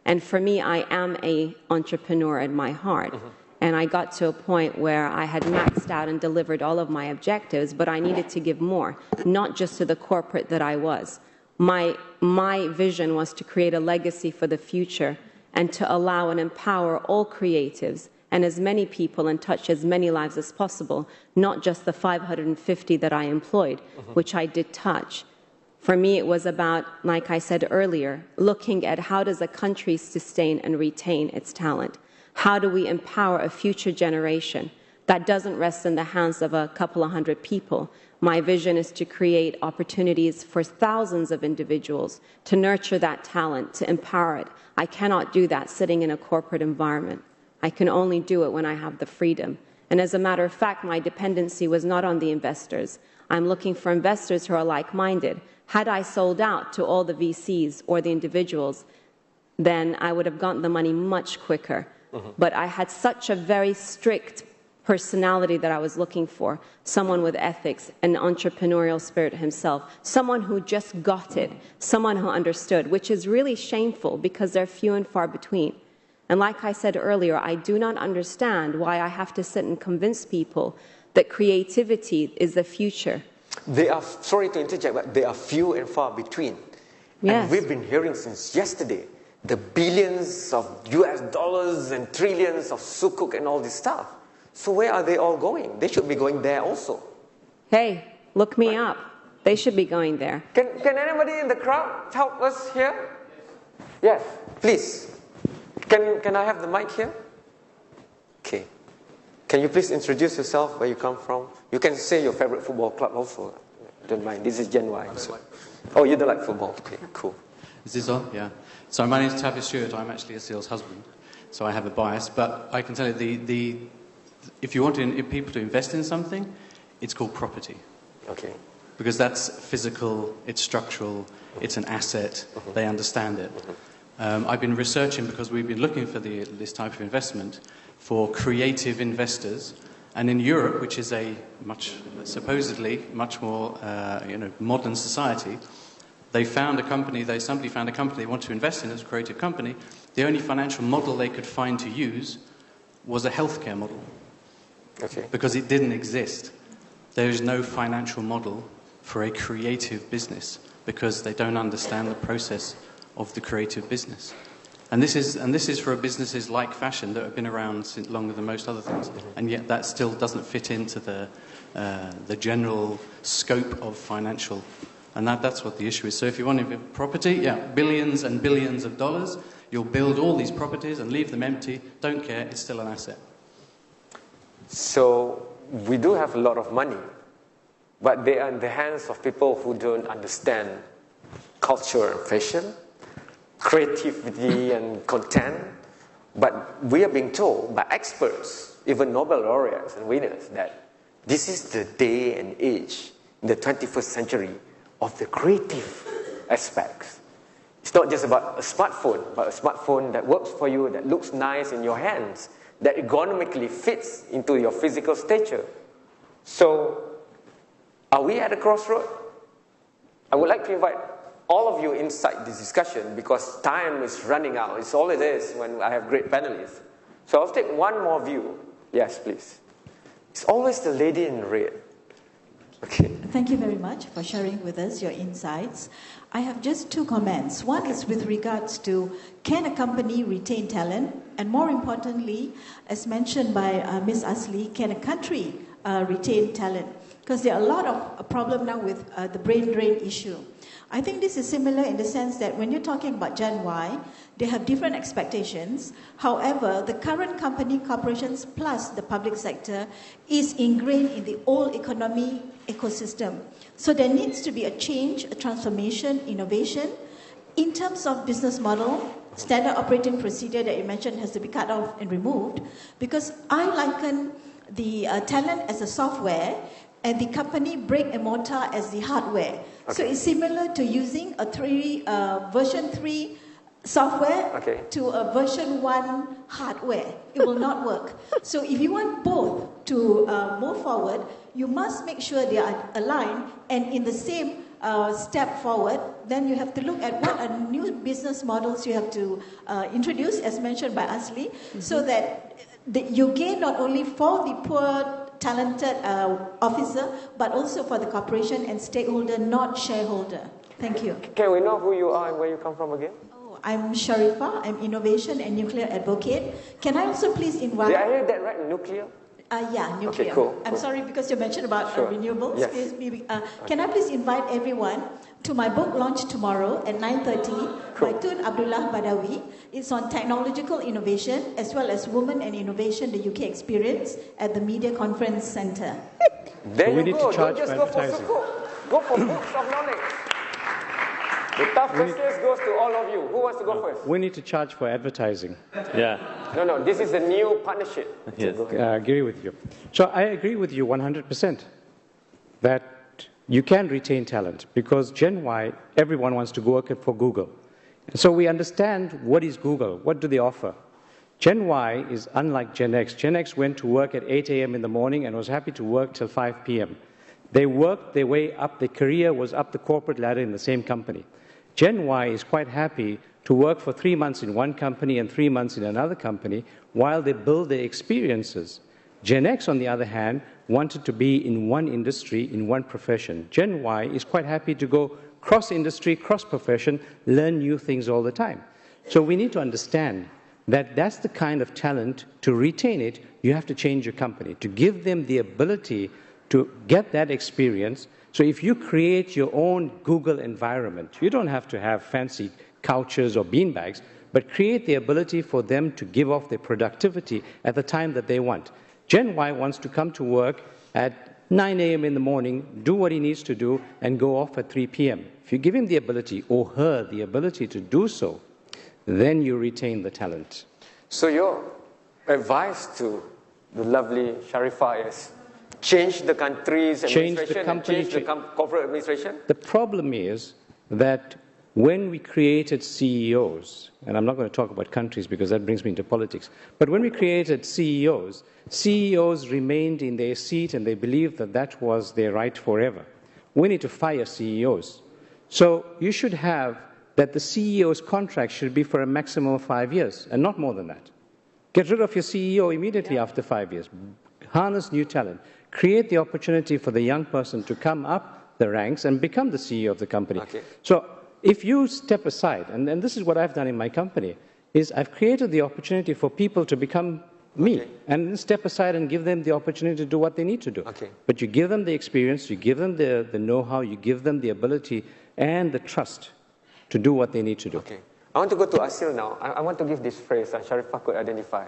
And for me, I am an entrepreneur at my heart. And I got to a point where I had maxed out and delivered all of my objectives, but I needed to give more, not just to the corporate that I was. My vision was to create a legacy for the future and to allow and empower all creatives and as many people and touch as many lives as possible, not just the 550 that I employed, which I did touch. For me, it was about, like I said earlier, looking at how does a country sustain and retain its talent? How do we empower a future generation that doesn't rest in the hands of a couple of hundred people? My vision is to create opportunities for thousands of individuals to nurture that talent, to empower it. I cannot do that sitting in a corporate environment. I can only do it when I have the freedom. And as a matter of fact, my dependency was not on the investors. I'm looking for investors who are like-minded. Had I sold out to all the VCs or the individuals, then I would have gotten the money much quicker. But I had such a very strict personality that I was looking for, someone with ethics, an entrepreneurial spirit himself, someone who just got it, someone who understood, which is really shameful because they're few and far between. And like I said earlier, I do not understand why I have to sit and convince people that creativity is the future. They are, sorry to interject, but they are few and far between. Yes. And we've been hearing since yesterday the billions of US dollars and trillions of sukuk and all this stuff. So where are they all going? They should be going there also. Hey, look me up. They should be going there. Can anybody in the crowd help us here? Yes, please. Can I have the mic here? Okay. Can you please introduce yourself, where you come from? You can say your favorite football club also. Don't mind. This is Gen Y. So. Oh, you don't like football? Okay, cool. Is this on? Yeah. So my name is Tavis Stewart. I'm actually a SEAL's husband, so I have a bias. But I can tell you, if you want people to invest in something, it's called property. Okay. Because that's physical, it's structural, it's an asset. They understand it. I've been researching because we've been looking for this type of investment for creative investors. And in Europe, which is a supposedly much more modern society, somebody found a company they want to invest in as a creative company. The only financial model they could find to use was a healthcare model. Okay. Because it didn't exist. there is no financial model for a creative business because they don't understand the process of the creative business. And this is for businesses like fashion that have been around since longer than most other things, and yet that still doesn't fit into the general scope of financial. And that's what the issue is. So if you want to property, yeah, billions and billions of dollars, you'll build all these properties and leave them empty, don't care, it's still an asset. So we do have a lot of money, but they are in the hands of people who don't understand culture and fashion, creativity and content. But we are being told by experts, even Nobel laureates and winners, that this is the day and age in the 21st century of the creative aspects. It's not just about a smartphone, but a smartphone that works for you, that looks nice in your hands, that ergonomically fits into your physical stature. So, are we at a crossroad? I would like to invite all of you inside this discussion because time is running out. It's all it is when I have great panelists. So I'll take one more view. Yes, please. It's always the lady in red. Okay. Thank you very much for sharing with us your insights. I have just two comments. One is with regards to, can a company retain talent? And more importantly, as mentioned by Ms. Asli, can a country retain talent? Because there are a lot of problems now with the brain drain issue. I think this is similar in the sense that when you're talking about Gen Y, they have different expectations. However, the current company, corporations, plus the public sector is ingrained in the old economy ecosystem. So there needs to be a change, a transformation, innovation. In terms of business model, standard operating procedure that you mentioned has to be cut off and removed, because I liken the talent as a software and the company brick and mortar as the hardware. Okay. So it's similar to using a version 3 software to a version 1 hardware. It will not work. So if you want both to move forward, you must make sure they are aligned and in the same step forward. Then you have to look at what are new business models you have to introduce, as mentioned by Asli, so that you gain not only for the poor talented officer, but also for the corporation and stakeholder, not shareholder. Thank you. Can we know who you are and where you come from again? Oh, I'm Sharifah. I'm Innovation and Nuclear Advocate. Can I also please invite... Did I hear that right? Nuclear? Yeah, nuclear. Okay, cool. I'm sorry because you mentioned about renewables. Yes. Can I please invite everyone to my book launch tomorrow at 9:30 by Tun Abdullah Badawi. It's on technological innovation as well as women and innovation, the UK experience at the Media Conference Centre. There you go. Don't just go for Sukuk. Go for books of knowledge. The tough questions goes to all of you. Who wants to go first? We need to charge for advertising. Yeah. No, this is a new partnership. Yes. I agree with you. So I agree with you 100% that you can retain talent because Gen Y, everyone wants to work for Google. And so we understand what is Google, what do they offer. Gen Y is unlike Gen X. Gen X went to work at 8 a.m. in the morning and was happy to work till 5 p.m. They worked their way up, their career was up the corporate ladder in the same company. Gen Y is quite happy to work for 3 months in one company and 3 months in another company while they build their experiences. Gen X, on the other hand, wanted to be in one industry, in one profession. Gen Y is quite happy to go cross-industry, cross-profession, learn new things all the time. So we need to understand that that's the kind of talent. To retain it, you have to change your company, to give them the ability to get that experience. So if you create your own Google environment, you don't have to have fancy couches or beanbags, but create the ability for them to give off their productivity at the time that they want. Gen Y wants to come to work at 9 a.m. in the morning, do what he needs to do, and go off at 3 p.m. If you give him the ability, or her the ability to do so, then you retain the talent. So your advice to the lovely Sharifah is change the country's administration and change the corporate administration? The problem is that when we created CEOs, and I'm not going to talk about countries because that brings me into politics, but when we created CEOs, CEOs remained in their seat and they believed that that was their right forever. We need to fire CEOs. So you should have that the CEO's contract should be for a maximum of 5 years and not more than that. Get rid of your CEO immediately after 5 years. Harness new talent. create the opportunity for the young person to come up the ranks and become the CEO of the company. Okay. So if you step aside, and this is what I've done in my company, is I've created the opportunity for people to become me, and step aside and give them the opportunity to do what they need to do. Okay. But you give them the experience, you give them the know-how, you give them the ability and the trust to do what they need to do. Okay. I want to go to Asil now. I want to give this phrase that Sharifah could identify.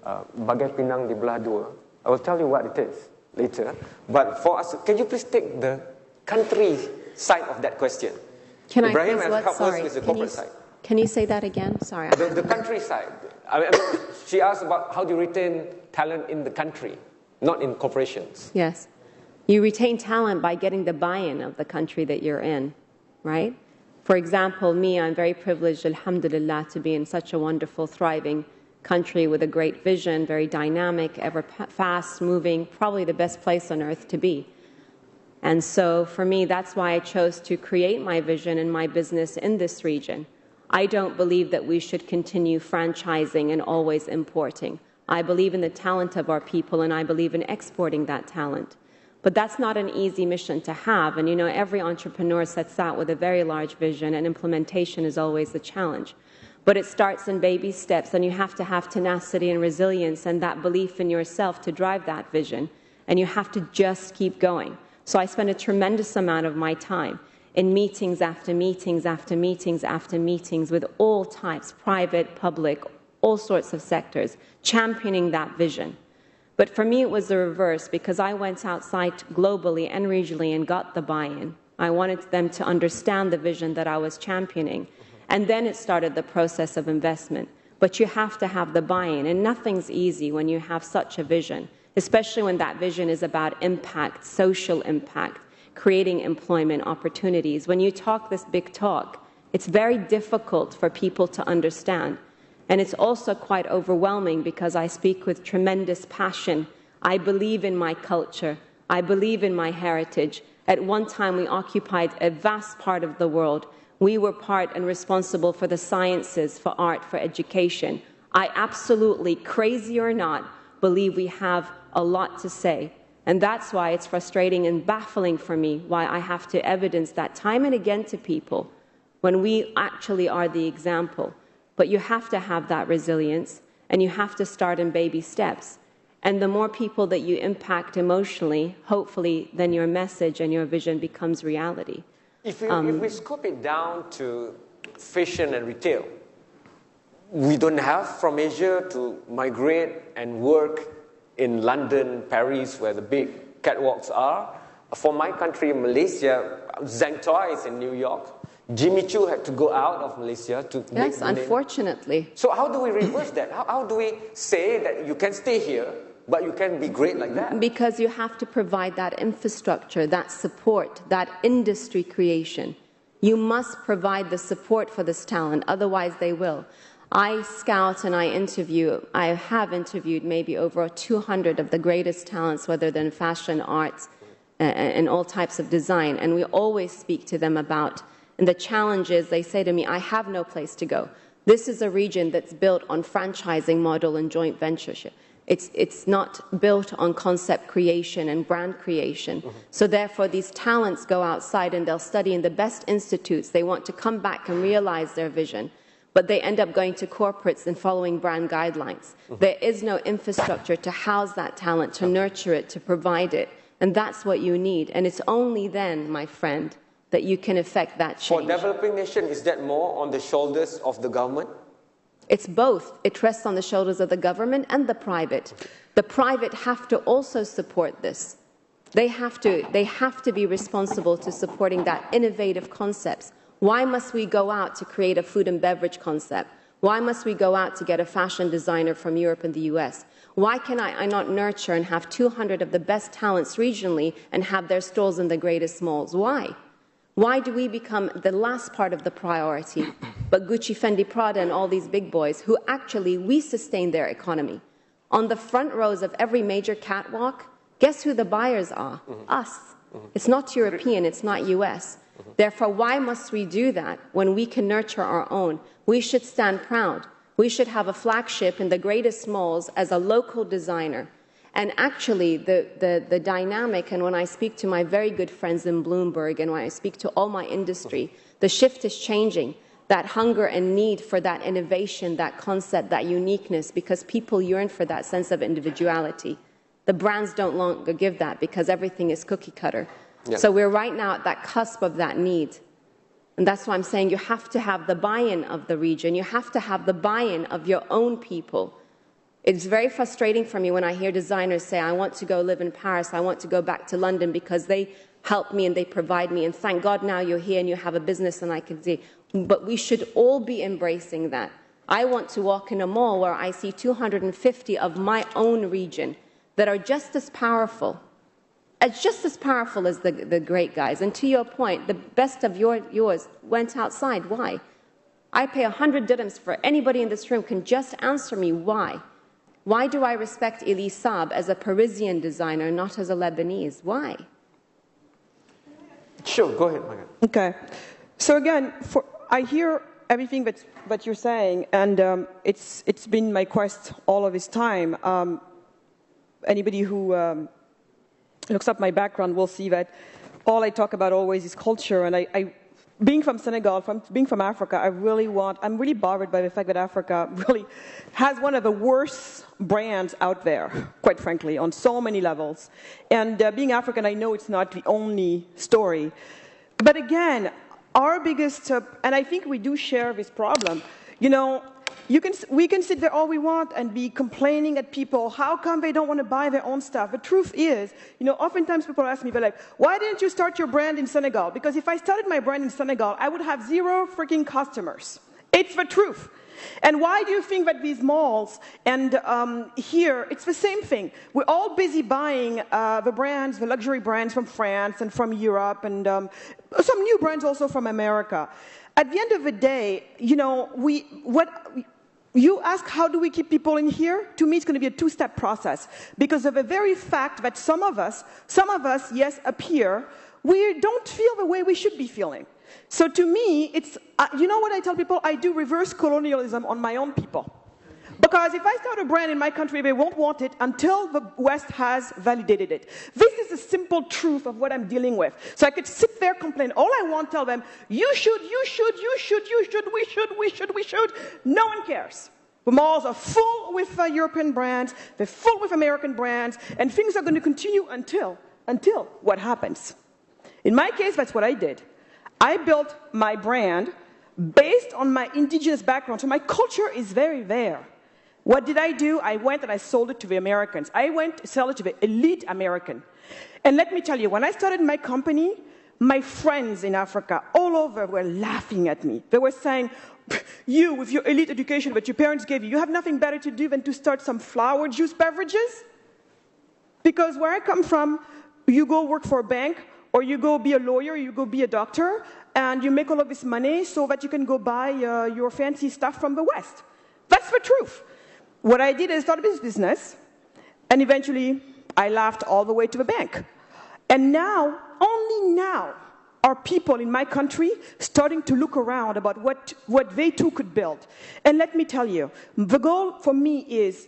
Bagai pinang di belah dua. I will tell you what it is later. But for us, can you please take the country side of that question? Can Ibrahim I has please, helped us with the corporate side. Can you say that again? Sorry. The country side. I mean, she asked about how do you retain talent in the country, not in corporations. Yes. You retain talent by getting the buy-in of the country that you're in, right? For example, me, I'm very privileged, alhamdulillah, to be in such a wonderful, thriving country with a great vision, very dynamic, ever fast-moving, probably the best place on earth to be. And so for me, that's why I chose to create my vision and my business in this region. I don't believe that we should continue franchising and always importing. I believe in the talent of our people, and I believe in exporting that talent. But that's not an easy mission to have. And, you know, every entrepreneur sets out with a very large vision, and implementation is always the challenge. But it starts in baby steps, and you have to have tenacity and resilience and that belief in yourself to drive that vision. And you have to just keep going. So I spend a tremendous amount of my time in meetings after meetings after meetings after meetings with all types, private, public, all sorts of sectors, championing that vision. But for me, it was the reverse, because I went outside globally and regionally and got the buy-in. I wanted them to understand the vision that I was championing. And then it started the process of investment. But you have to have the buy-in, and nothing's easy when you have such a vision, especially when that vision is about impact, social impact, creating employment opportunities. When you talk this big talk, it's very difficult for people to understand. And it's also quite overwhelming because I speak with tremendous passion. I believe in my culture. I believe in my heritage. At one time, we occupied a vast part of the world. We were part and responsible for the sciences, for art, for education. I absolutely, crazy or not, believe we have a lot to say. And that's why it's frustrating and baffling for me why I have to evidence that time and again to people when we actually are the example. But you have to have that resilience, and you have to start in baby steps. And the more people that you impact emotionally, hopefully, then your message and your vision becomes reality. If we scope it down to fashion and retail, we don't have from Asia to migrate and work in London, Paris, where the big catwalks are. For my country, Malaysia, Zhang Toy is in New York. Jimmy Choo had to go out of Malaysia to make Yes, unfortunately. So how do we reverse that? How do we say that you can stay here, but you can be great like that? Because you have to provide that infrastructure, that support, that industry creation. You must provide the support for this talent, otherwise they will. I scout and I have interviewed maybe over 200 of the greatest talents, whether they're in fashion, arts, and all types of design. And we always speak to them about the challenges. They say to me, I have no place to go. This is a region that's built on franchising model and joint ventureship. It's not built on concept creation and brand creation. So therefore, these talents go outside and they'll study in the best institutes. They want to come back and realize their vision. But they end up going to corporates and following brand guidelines. There is no infrastructure to house that talent, to nurture it, to provide it. And that's what you need. And it's only then, my friend, that you can affect that change. For developing nation, is that more on the shoulders of the government? It's both. It rests on the shoulders of the government and the private. The private have to also support this. They have to be responsible to supporting that innovative concepts. Why must we go out to create a food and beverage concept? Why must we go out to get a fashion designer from Europe and the US? Why can I not nurture and have 200 of the best talents regionally and have their stalls in the greatest malls? Why? Why do we become the last part of the priority? But Gucci, Fendi, Prada, and all these big boys, who actually, we sustain their economy. On the front rows of every major catwalk, guess who the buyers are? Us. It's not European, it's not US. Therefore, why must we do that when we can nurture our own? We should stand proud. We should have a flagship in the greatest malls as a local designer. And actually, the dynamic, and when I speak to my very good friends in Bloomberg, and when I speak to all my industry, the shift is changing. That hunger and need for that innovation, that concept, that uniqueness, because people yearn for that sense of individuality. The brands don't longer give that because everything is cookie cutter. Yeah. So we're right now at that cusp of that need. And that's why I'm saying you have to have the buy-in of the region. You have to have the buy-in of your own people. It's very frustrating for me when I hear designers say, I want to go live in Paris, I want to go back to London because they help me and they provide me. And thank God now you're here and you have a business and I can see. But we should all be embracing that. I want to walk in a mall where I see 250 of my own region that are just as powerful. It's just as powerful as the great guys. And to your point, the best of yours went outside. Why? I pay 100 dirhams for anybody in this room can just answer me why. Why do I respect Elie Saab as a Parisian designer, not as a Lebanese? Why? Sure, go ahead, Megan. Okay. So again, I hear everything that you're saying, and it's been my quest all of this time. Anybody who looks up my background will see that all I talk about always is culture. And being from Senegal, being from Africa, I'm really bothered by the fact that Africa really has one of the worst brands out there, quite frankly, on so many levels. And being African, I know it's not the only story. But again, our biggest, and I think we do share this problem, you know, we can sit there all we want and be complaining at people, how come they don't want to buy their own stuff? The truth is, you know, oftentimes people ask me, they're like, why didn't you start your brand in Senegal? Because if I started my brand in Senegal, I would have 0 freaking customers. It's the truth. And why do you think that these malls and here, it's the same thing. We're all busy buying the brands, the luxury brands from France and from Europe and some new brands also from America. At the end of the day, you know, you ask how do we keep people in here? To me, it's going to be a 2-step process because of the very fact that some of us, yes, up here, we don't feel the way we should be feeling. So to me, it's, you know what I tell people? I do reverse colonialism on my own people. Because if I start a brand in my country, they won't want it until the West has validated it. This is the simple truth of what I'm dealing with. So I could sit there, complain. All I want, tell them, you should, we should. No one cares. The malls are full with European brands. They're full with American brands. And things are going to continue until what happens. In my case, that's what I did. I built my brand based on my indigenous background. So my culture is very there. What did I do? I went and I sold it to the Americans. I went to sell it to the elite American. And let me tell you, when I started my company, my friends in Africa all over were laughing at me. They were saying, you, with your elite education that your parents gave you, you have nothing better to do than to start some flower juice beverages? Because where I come from, you go work for a bank, or you go be a lawyer, you go be a doctor, and you make all of this money so that you can go buy your fancy stuff from the West. That's the truth. What I did is start this business, and eventually I laughed all the way to the bank. And now, only now, are people in my country starting to look around about what they too could build. And let me tell you, the goal for me is,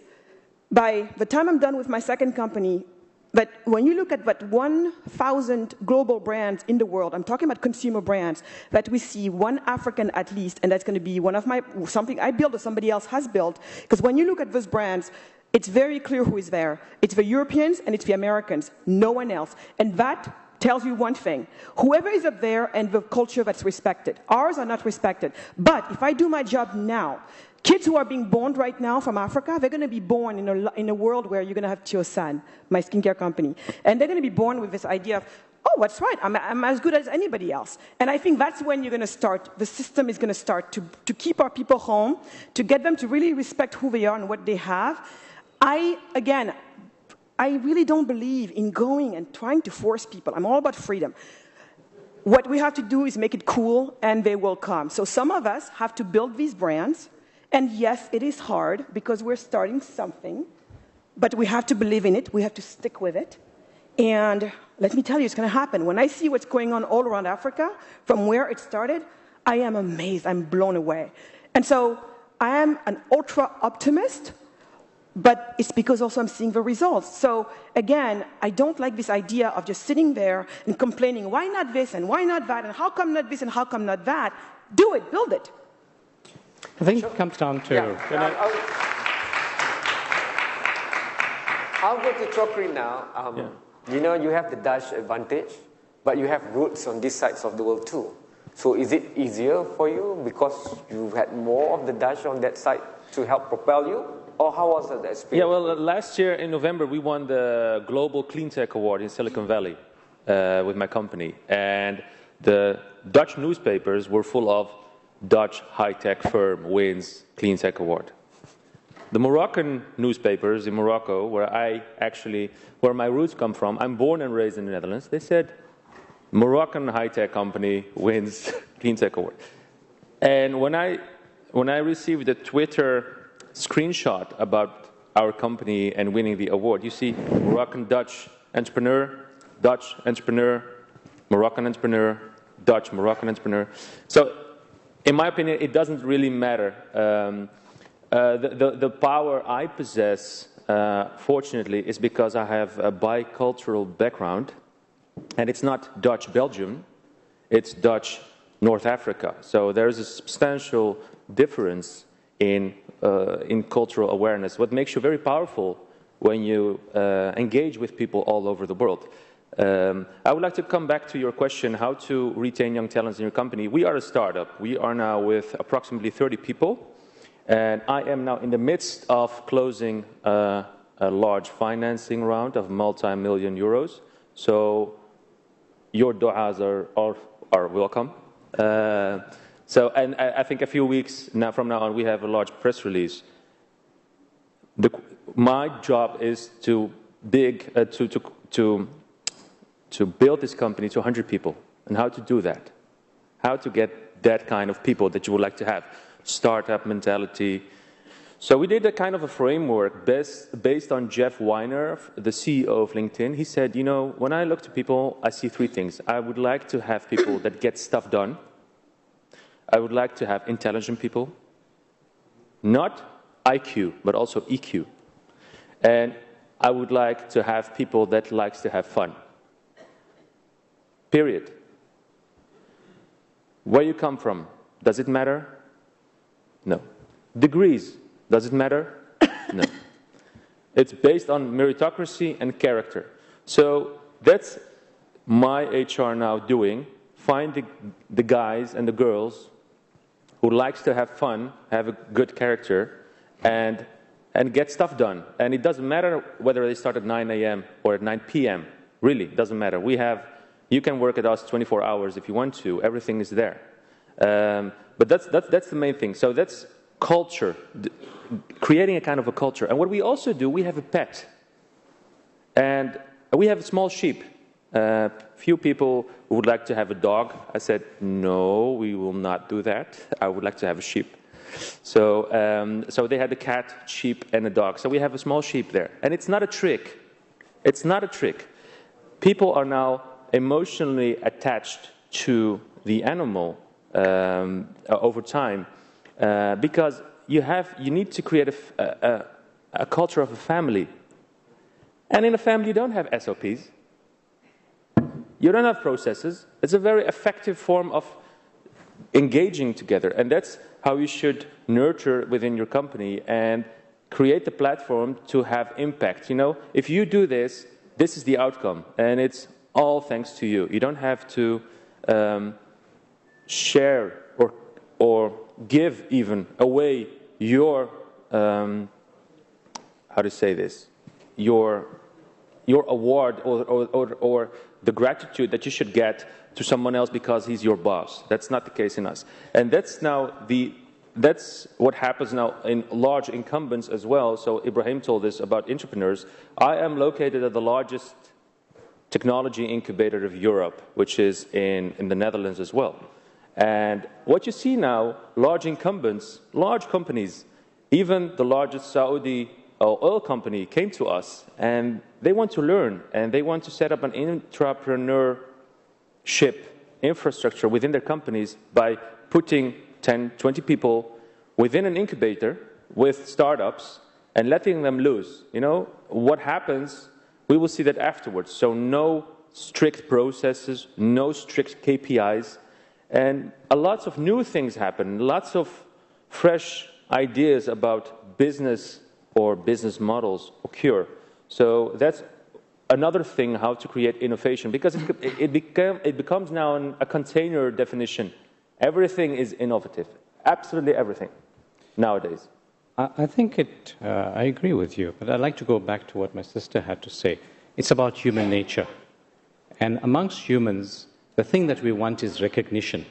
by the time I'm done with my second company, that when you look at what 1,000 global brands in the world, I'm talking about consumer brands, that we see one African at least, and that's going to be one of something I built or somebody else has built. Because when you look at those brands, it's very clear who is there. It's the Europeans and it's the Americans, no one else. And that tells you one thing. Whoever is up there and the culture that's respected. Ours are not respected. But if I do my job now, kids who are being born right now from Africa, they're going to be born in a world where you're going to have Tiosan, my skincare company. And they're going to be born with this idea of, oh, that's right, I'm as good as anybody else. And I think that's when you're going to start, the system is going to start to keep our people home, to get them to really respect who they are and what they have. I really don't believe in going and trying to force people. I'm all about freedom. What we have to do is make it cool, and they will come. So some of us have to build these brands. And yes, it is hard because we're starting something, but we have to believe in it. We have to stick with it. And let me tell you, it's going to happen. When I see what's going on all around Africa, from where it started, I am amazed. I'm blown away. And so I am an ultra optimist, but it's because also I'm seeing the results. So again, I don't like this idea of just sitting there and complaining, why not this and why not that, and how come not this and how come not that? Do it, build it. I think it comes down to... I'll go to Chokri now. You know, you have the Dutch advantage, but you have roots on these sides of the world too. So is it easier for you because you had more of the Dutch on that side to help propel you? Or how was that experience? Yeah, well, last year in November, we won the Global Clean Tech Award in Silicon Valley with my company. And the Dutch newspapers were full of Dutch high-tech firm wins Clean Tech Award. The Moroccan newspapers in Morocco, where my roots come from, I'm born and raised in the Netherlands, they said, Moroccan high-tech company wins Clean Tech Award. And when I received the Twitter screenshot about our company and winning the award, you see Moroccan Dutch entrepreneur, Moroccan entrepreneur, Dutch, Moroccan entrepreneur. So in my opinion, it doesn't really matter. The power I possess, fortunately, is because I have a bicultural background, and it's not Dutch Belgium, it's Dutch North Africa. So there's a substantial difference in cultural awareness, what makes you very powerful when you engage with people all over the world. I would like to come back to your question, how to retain young talents in your company. We are a startup. We are now with approximately 30 people, and I am now in the midst of closing a large financing round of multi-million euros. So your du'as are welcome. And I think a few weeks from now on, we have a large press release. My job is to build this company to 100 people. And how to do that? How to get that kind of people that you would like to have. Startup mentality. So we did a kind of a framework based on Jeff Weiner, the CEO of LinkedIn. He said, you know, when I look to people, I see three things. I would like to have people that get stuff done. I would like to have intelligent people, not IQ, but also EQ. And I would like to have people that likes to have fun. Period. Where you come from, does it matter? No. Degrees, does it matter? No. It's based on meritocracy and character. So that's my HR now doing. Find the guys and the girls who likes to have fun, have a good character, and get stuff done. And it doesn't matter whether they start at 9 a.m. or at 9 p.m. Really, it doesn't matter. You can work at us 24 hours if you want to. Everything is there. But that's the main thing. So that's culture, creating a kind of a culture. And what we also do, we have a pet. And we have a small sheep. Few people would like to have a dog. I said, no, we will not do that. I would like to have a sheep. So they had a cat, sheep, and a dog. So we have a small sheep there. And it's not a trick. It's not a trick. People are now emotionally attached to the animal over time because you need to create a culture of a family. And in a family, you don't have SOPs. You don't have processes. It's a very effective form of engaging together. And that's how you should nurture within your company and create the platform to have impact. You know, if you do this, this is the outcome. And it's all thanks to you. You don't have to share or give even away your, how to say this, your award or the gratitude that you should get to someone else because he's your boss. That's not the case in us. And that's what happens now in large incumbents as well. So Ibrahim told us about entrepreneurs. I am located at the largest technology incubator of Europe, which is in the Netherlands as well. And what you see now, large incumbents, large companies, even the largest Saudi oil company came to us and they want to learn and they want to set up an entrepreneurship infrastructure within their companies by putting 10, 20 people within an incubator with startups and letting them loose. You know, what happens, we will see that afterwards. So no strict processes, no strict KPIs, and lots of new things happen, lots of fresh ideas about business or business models occur. So that's another thing, how to create innovation, because it becomes now a container definition. Everything is innovative, absolutely everything nowadays. I think I agree with you, but I'd like to go back to what my sister had to say. It's about human nature. And amongst humans, the thing that we want is recognition.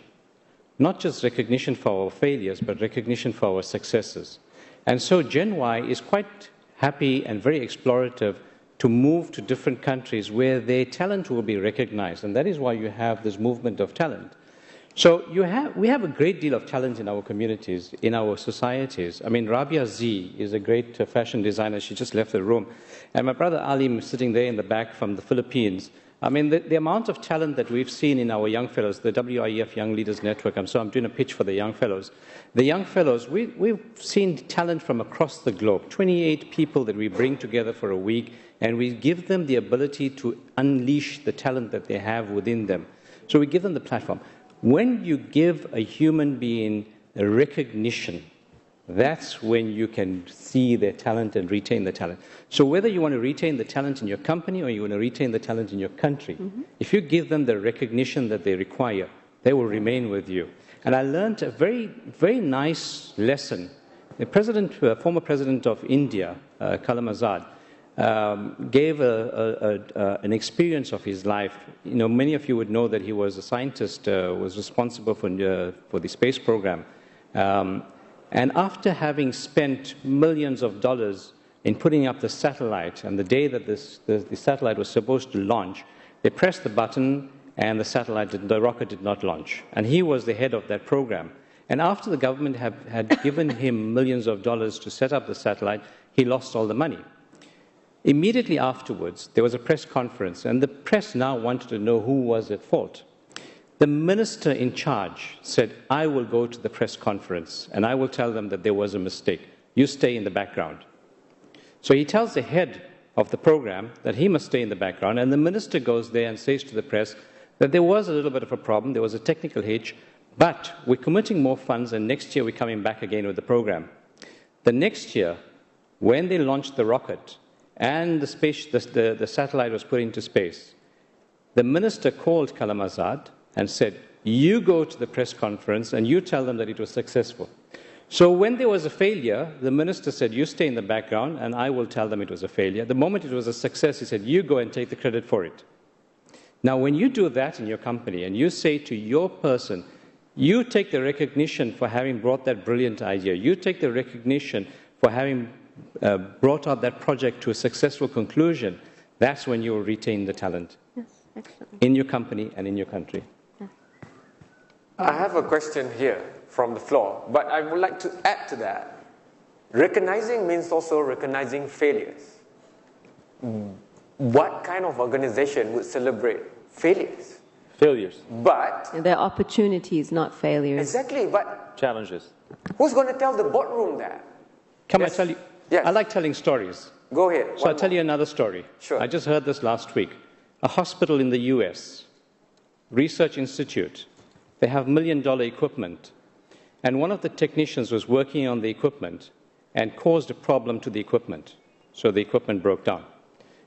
Not just recognition for our failures, but recognition for our successes. And so Gen Y is quite happy and very explorative to move to different countries where their talent will be recognized. And that is why you have this movement of talent. So we have a great deal of talent in our communities, in our societies. I mean, Rabia Z is a great fashion designer. She just left the room. And my brother Alim is sitting there in the back from the Philippines. I mean, the amount of talent that we've seen in our young fellows, the WIEF Young Leaders Network, I'm doing a pitch for the young fellows. The young fellows, we've seen talent from across the globe, 28 people that we bring together for a week, and we give them the ability to unleash the talent that they have within them. So we give them the platform. When you give a human being a recognition, that's when you can see their talent and retain the talent. So whether you want to retain the talent in your company or you want to retain the talent in your country, if you give them the recognition that they require, they will remain with you. And I learned a very, very nice lesson. The former president of India, Kalam Azad, gave an experience of his life. You know, many of you would know that he was a scientist, was responsible for the space program. And after having spent millions of dollars in putting up the satellite, and the day that the satellite was supposed to launch, they pressed the button and the rocket did not launch. And he was the head of that program. And after the government had given him millions of dollars to set up the satellite, he lost all the money. Immediately afterwards, there was a press conference, and the press now wanted to know who was at fault. The minister in charge said, I will go to the press conference and I will tell them that there was a mistake. You stay in the background. So he tells the head of the program that he must stay in the background, and the minister goes there and says to the press that there was a little bit of a problem, there was a technical hitch, but we're committing more funds and next year we're coming back again with the program. The next year, when they launched the rocket and the satellite was put into space, the minister called Kalam Azad and said, you go to the press conference and you tell them that it was successful. So when there was a failure, the minister said, you stay in the background and I will tell them it was a failure. The moment it was a success, he said, you go and take the credit for it. Now, when you do that in your company and you say to your person, you take the recognition for having brought that brilliant idea, you take the recognition for having brought out that project to a successful conclusion, that's when you will retain the talent. Yes, excellent. In your company and in your country. I have a question here from the floor, but I would like to add to that. Recognizing means also recognizing failures. What kind of organization would celebrate failures? Failures. But they're opportunities, not failures. exactly, but Challenges. who's going to tell the boardroom that? Come Yes. I tell you? Yes. I like telling stories. Go ahead. So I'll tell you another story. Sure. I just heard this last week. A hospital in the US, Research Institute, they have $1 million equipment. And one of the technicians was working on the equipment and caused a problem to the equipment. So the equipment broke down.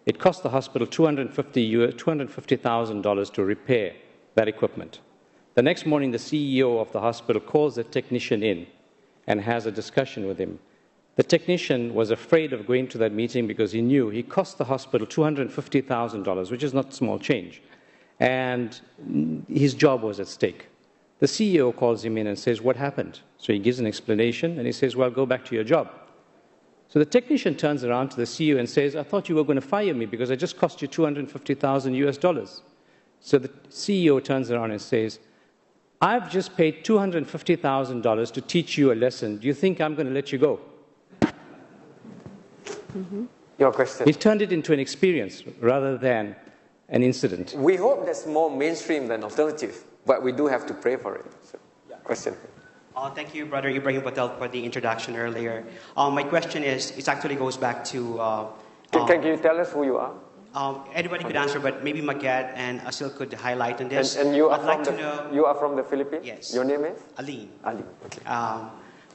It cost the hospital $250,000 to repair that equipment. The next morning, the CEO of the hospital calls the technician in and has a discussion with him. The technician was afraid of going to that meeting because he knew he cost the hospital $250,000, which is not small change. And his job was at stake. The CEO calls him in and says, what happened? So he gives an explanation and he says, well, go back to your job. So the technician turns around to the CEO and says, I thought you were going to fire me because I just cost you $250,000. So the CEO turns around and says, I've just paid $250,000 to teach you a lesson. Do you think I'm going to let you go? Your question. He turned it into an experience rather than an incident. We hope that's more mainstream than alternative, but we do have to pray for it. So, question. Thank you, Brother Ibrahim Patel, for the introduction earlier. My question is, it actually goes back to... can you tell us who you are? Anybody could answer, but maybe Magat and Asil could highlight on this. And you are you are from the Philippines? Yes. Your name is? Aline. Aline, okay.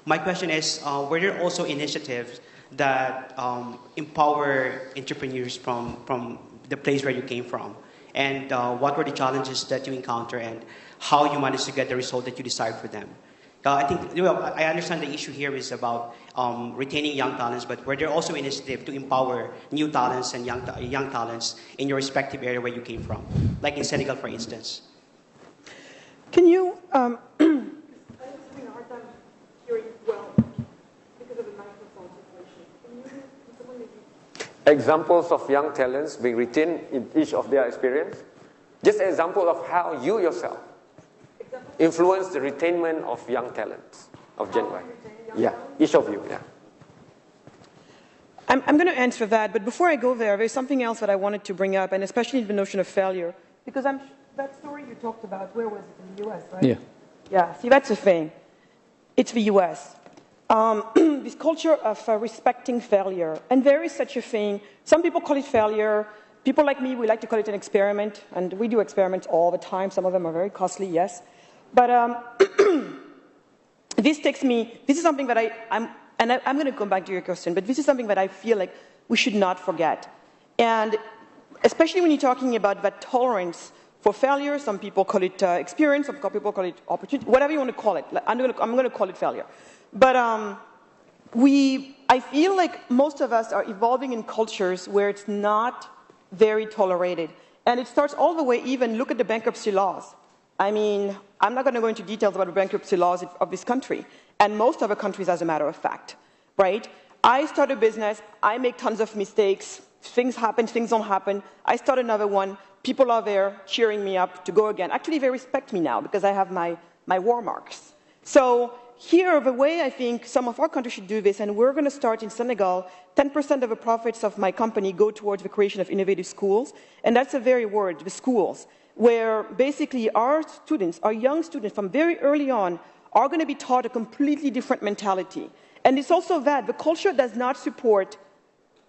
My question is, were there also initiatives that empower entrepreneurs from the place where you came from? And what were the challenges that you encountered and how you managed to get the result that you desired for them? I think, I understand the issue here is about retaining young talents, but were there also initiatives to empower new talents and young talents in your respective area where you came from, like in Senegal, for instance? Can you... I'm having a hard time hearing well because of the microphone situation. Can you... Examples of young talents being retained in each of their experience? Just an example of how you yourself influence the retainment of young talents of Gen Y. Yeah, each of you, yeah. I'm going to answer that, but before I go there, there's something else that I wanted to bring up, and especially the notion of failure. Because that story you talked about, where was it? In the US, right? Yeah. Yeah, see, that's the thing. It's the US. This culture of respecting failure. And there is such a thing. Some people call it failure. People like me, we like to call it an experiment, and we do experiments all the time. Some of them are very costly, yes. But this is something that I'm going to come back to your question, but this is something that I feel like we should not forget. And especially when you're talking about that tolerance for failure, some people call it experience, some people call it opportunity, whatever you want to call it. I'm going to call it failure. But I feel like most of us are evolving in cultures where it's not very tolerated. And it starts all the way even, look at the bankruptcy laws. I mean, I'm not going to go into details about the bankruptcy laws of this country, and most other countries, as a matter of fact, right? I start a business, I make tons of mistakes, things happen, things don't happen, I start another one, people are there cheering me up to go again. Actually, they respect me now because I have my war marks. So here, the way I think some of our countries should do this, and we're going to start in Senegal, 10% of the profits of my company go towards the creation of innovative schools, and that's the very word, the schools, where basically our students, our young students from very early on are going to be taught a completely different mentality. And it's also that the culture does not support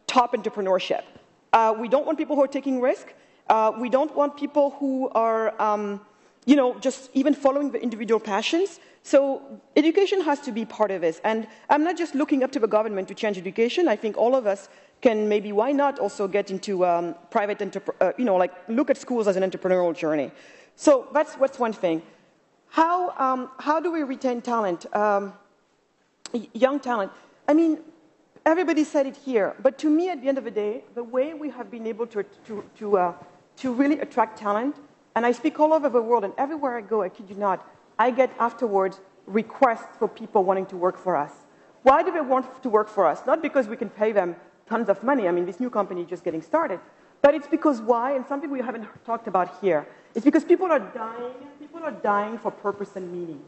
top entrepreneurship. We don't want people who are taking risk. We don't want people who are, just even following the individual passions. So education has to be part of this. And I'm not just looking up to the government to change education. I think all of us can maybe, why not also get into private, look at schools as an entrepreneurial journey. So that's one thing. How do we retain talent, young talent? I mean, everybody said it here, but to me, at the end of the day, the way we have been able to really attract talent, and I speak all over the world, and everywhere I go, I kid you not, I get afterwards requests for people wanting to work for us. Why do they want to work for us? Not because we can pay them tons of money. I mean, this new company is just getting started. But it's because why, and something we haven't talked about here, it's because people are dying for purpose and meaning.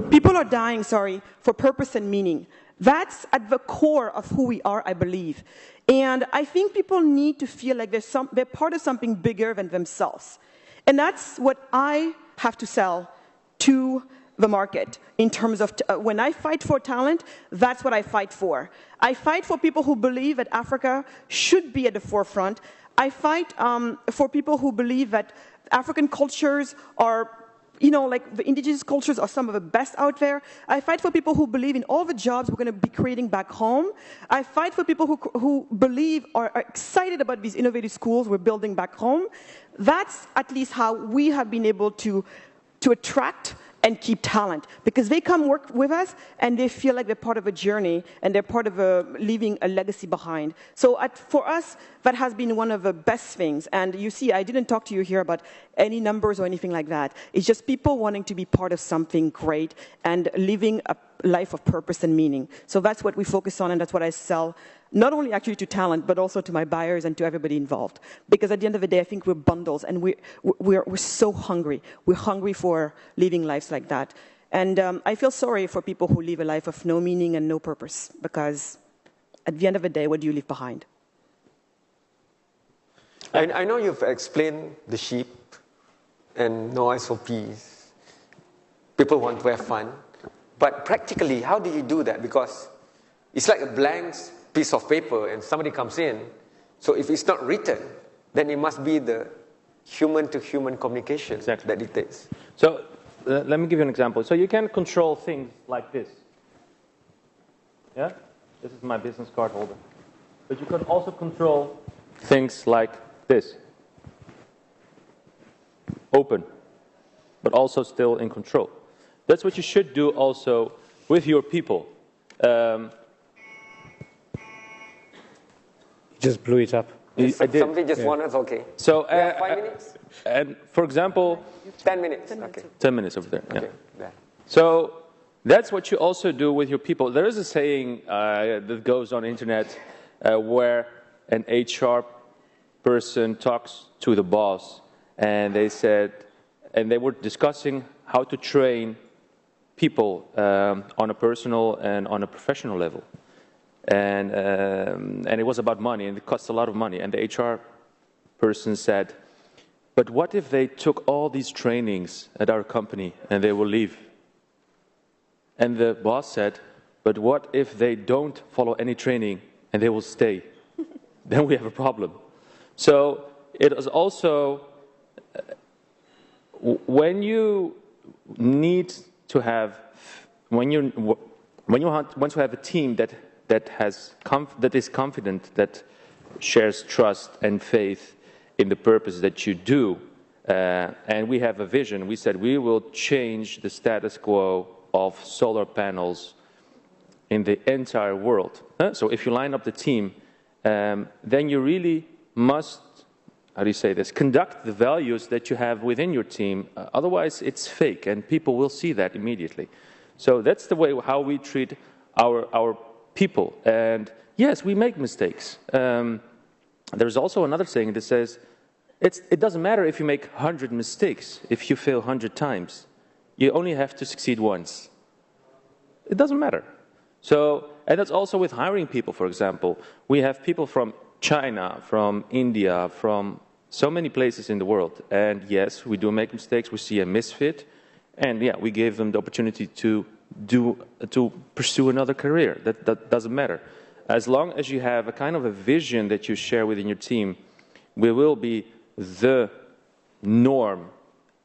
People are dying, for purpose and meaning. That's at the core of who we are, I believe. And I think people need to feel like they're part of something bigger than themselves. And that's what I have to sell to the market in terms of when I fight for talent, that's what I fight for. I fight for people who believe that Africa should be at the forefront. I fight for people who believe that African cultures are, like the indigenous cultures are some of the best out there. I fight for people who believe in all the jobs we're going to be creating back home. I fight for people who believe or are excited about these innovative schools we're building back home. That's at least how we have been able to attract and keep talent, because they come work with us and they feel like they're part of a journey and they're part of leaving a legacy behind. So for us, that has been one of the best things. And you see, I didn't talk to you here about any numbers or anything like that. It's just people wanting to be part of something great and living a life of purpose and meaning. So that's what we focus on, and that's what I sell, not only actually to talent, but also to my buyers and to everybody involved. Because at the end of the day, I think we're bundles, and we're so hungry. We're hungry for living lives like that. And I feel sorry for people who live a life of no meaning and no purpose, because at the end of the day, what do you leave behind? I know you've explained the sheep and no SOPs. People want to have fun. But practically, how do you do that? Because it's like a blank piece of paper and somebody comes in. So if it's not written, then it must be the human-to-human communication that it takes. So let me give you an example. So you can control things like this. Yeah? This is my business card holder. But you can also control things like this. Open, but also still in control. That's what you should do also with your people. You just blew it up. I did. Somebody just wanted, okay. So, 5 minutes? And for example... 10 minutes, okay. 10 minutes over there, okay. Yeah. So, that's what you also do with your people. There is a saying that goes on the internet where an HR person talks to the boss, and they said, and they were discussing how to train people on a personal and on a professional level. And it was about money, and it costs a lot of money. And the HR person said, but what if they took all these trainings at our company and they will leave? And the boss said, but what if they don't follow any training and they will stay? Then we have a problem. So it is also, when you need to have, when you want to have a team that is confident, that shares trust and faith in the purpose that you do, and we have a vision. We said we will change the status quo of solar panels in the entire world. So if you line up the team, then you really must, how do you say this, conduct the values that you have within your team. Otherwise, it's fake, and people will see that immediately. So that's the way how we treat our people. And yes, we make mistakes. There's also another saying that says, it doesn't matter if you make 100 mistakes, if you fail 100 times. You only have to succeed once. It doesn't matter. So, and that's also with hiring people, for example. We have people from China, from India, from so many places in the world. And yes, we do make mistakes. We see a misfit. And yeah, we gave them the opportunity to pursue another career. That doesn't matter. As long as you have a kind of a vision that you share within your team, we will be the norm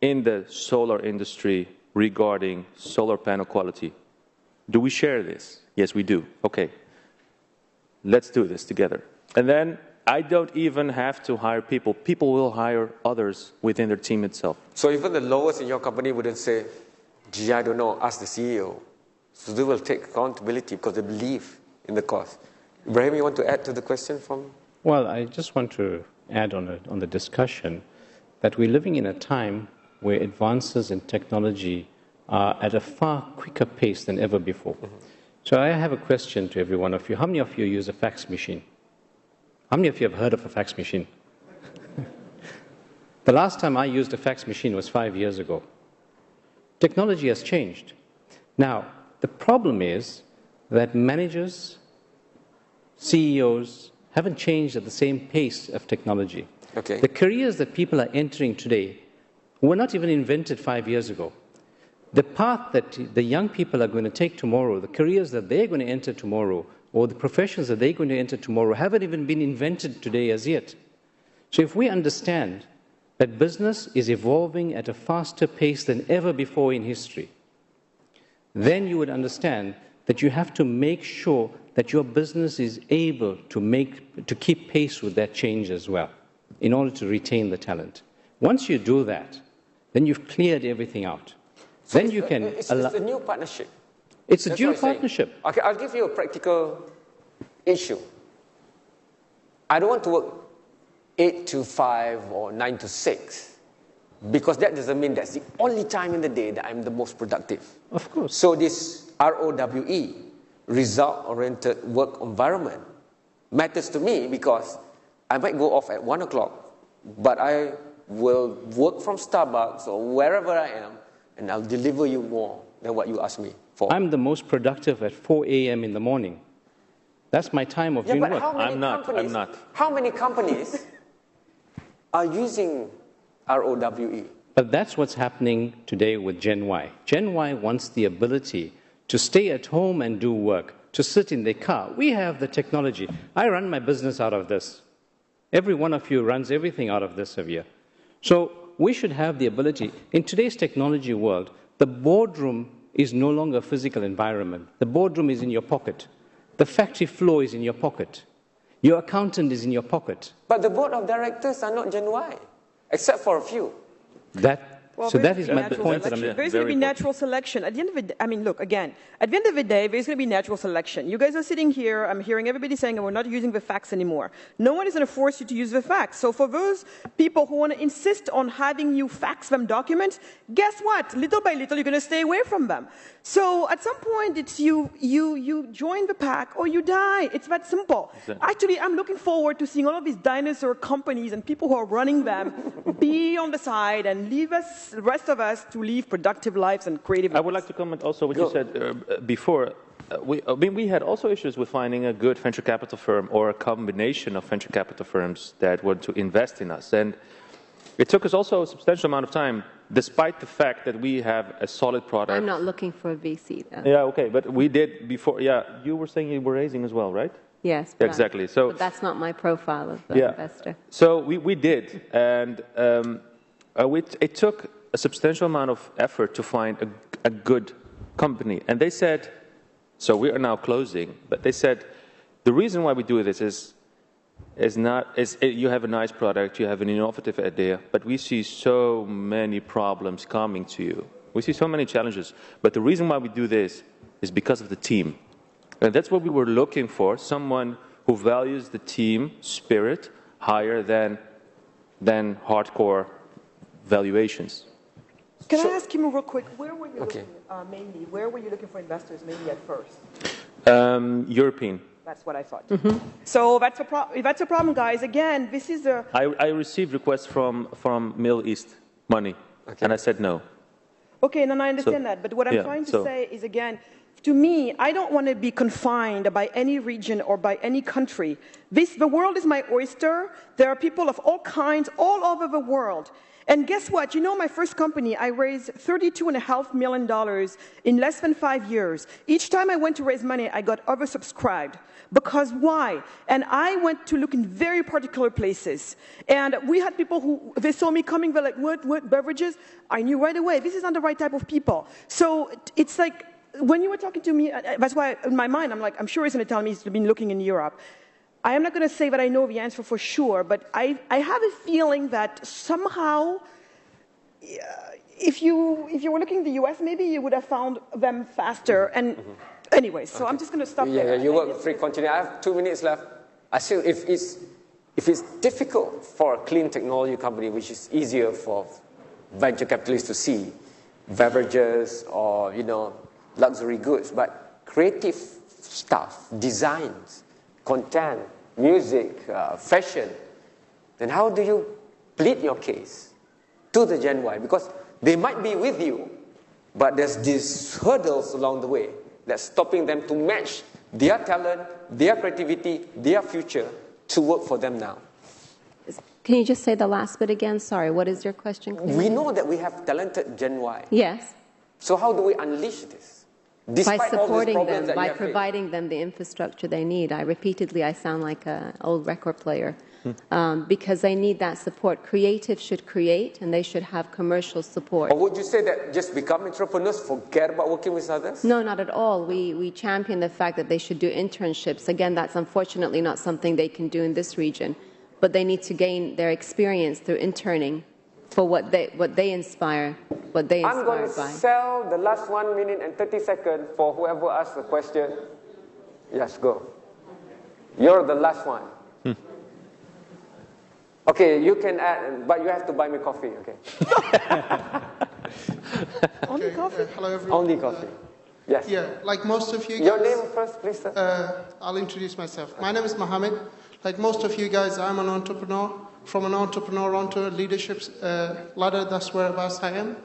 in the solar industry regarding solar panel quality. Do we share this? Yes, we do. Okay. Let's do this together. And then I don't even have to hire people. People will hire others within their team itself. So even the lowest in your company wouldn't say, gee, I don't know, ask the CEO. So they will take accountability because they believe in the cause. Ibrahim, you want to add to the question from? Well, I just want to add on the discussion that we're living in a time where advances in technology are at a far quicker pace than ever before. Mm-hmm. So I have a question to every one of you. How many of you use a fax machine? How many of you have heard of a fax machine? The last time I used a fax machine was 5 years ago. Technology has changed. Now, the problem is that managers, CEOs haven't changed at the same pace of technology. Okay. The careers that people are entering today were not even invented 5 years ago. The path that the young people are going to take tomorrow, the careers that they're going to enter tomorrow, or the professions that they're going to enter tomorrow haven't even been invented today as yet. So if we understand that business is evolving at a faster pace than ever before in history, then you would understand that you have to make sure that your business is able to keep pace with that change as well, in order to retain the talent. Once you do that, then you've cleared everything out. So then you can... It's a new partnership. It's a new partnership. Okay, I'll give you a practical issue. I don't want to work 8 to 5 or 9 to 6, because that doesn't mean that's the only time in the day that I'm the most productive. Of course. So this ROWE, result-oriented work environment, matters to me because I might go off at 1 o'clock, but I will work from Starbucks or wherever I am, and I'll deliver you more than what you asked me for. I'm the most productive at 4 a.m. in the morning. That's my time of doing work. I'm not. How many companies are using ROWE? But that's what's happening today with Gen Y. Gen Y wants the ability to stay at home and do work, to sit in their car. We have the technology. I run my business out of this. Every one of you runs everything out of this here. So we should have the ability. In today's technology world, the boardroom is no longer a physical environment. The boardroom is in your pocket. The factory floor is in your pocket. Your accountant is in your pocket. But the board of directors are not Gen Y, except for a few. So that is my point that I'm making. There's going to be natural selection. At the end of it, I mean, look, again, at the end of the day, there's going to be natural selection. You guys are sitting here, I'm hearing everybody saying, we're not using the facts anymore. No one is going to force you to use the facts. So for those people who want to insist on having you fax them documents, guess what? Little by little, you're going to stay away from them. So at some point, it's you join the pack or you die. It's that simple. Exactly. Actually, I'm looking forward to seeing all of these dinosaur companies and people who are running them be on the side and leave us, the rest of us, to live productive lives and creative lives. I would like to comment also what you said before. We had also issues with finding a good venture capital firm or a combination of venture capital firms that want to invest in us. And it took us also a substantial amount of time, despite the fact that we have a solid product. I'm not looking for a VC, though. Yeah, okay, but we did before. Yeah, you were saying you were raising as well, right? Yes. Yeah, exactly. So but that's not my profile of the investor. So we did, and it took a substantial amount of effort to find a good company. And they said, so we are now closing, but they said, the reason why we do this is you have a nice product, you have an innovative idea, but we see so many problems coming to you. We see so many challenges. But the reason why we do this is because of the team. And that's what we were looking for, someone who values the team spirit higher than hardcore valuations. Can I ask you real quick, where were you looking mainly? Where were you looking for investors mainly at first? European. That's what I thought. Mm-hmm. So that's a problem, guys. Again, this is a... I received requests from Middle East money, and I said no. Okay, and I understand that. But what I'm trying to say is, again, to me, I don't want to be confined by any region or by any country. The world is my oyster. There are people of all kinds all over the world. And guess what? You know, my first company, I raised $32.5 million in less than 5 years. Each time I went to raise money, I got oversubscribed. Because why? And I went to look in very particular places. And we had people who, they saw me coming, they're like, what, beverages? I knew right away, this is not the right type of people. So it's like, when you were talking to me, that's why in my mind, I'm like, I'm sure he's going to tell me he's been looking in Europe. I am not going to say that I know the answer for sure, but I have a feeling that somehow, if you were looking in the US, maybe you would have found them faster. And anyway, so I'm just going to stop there. Yeah, you work free. Continue. I have 2 minutes left. I feel if it's difficult for a clean technology company, which is easier for venture capitalists to see, beverages or luxury goods, but creative stuff, designs, content, music, fashion, then how do you plead your case to the Gen Y? Because they might be with you, but there's these hurdles along the way that's stopping them to match their talent, their creativity, their future to work for them now. Can you just say the last bit again? Sorry, what is your question? We know that we have talented Gen Y. Yes. So how do we unleash this? By supporting them, by providing them the infrastructure they need. I sound like an old record player. Because they need that support. Creatives should create, and they should have commercial support. Or would you say that just become entrepreneurs, forget about working with others? No, not at all. We champion the fact that they should do internships. Again, that's unfortunately not something they can do in this region. But they need to gain their experience through interning for what they inspire, what they inspire by. I'm going to sell the last 1 minute and 30 seconds for whoever asks the question. Yes, go. You're the last one. Okay, you can add, but you have to buy me coffee, okay? Only coffee? Hello, everyone. Only coffee. Yes. Yeah, like most of you guys. Your name first, please, sir. I'll introduce myself. My name is Mohammed. Like most of you guys, I'm an entrepreneur. From an entrepreneur onto a leadership ladder, that's whereabouts I am.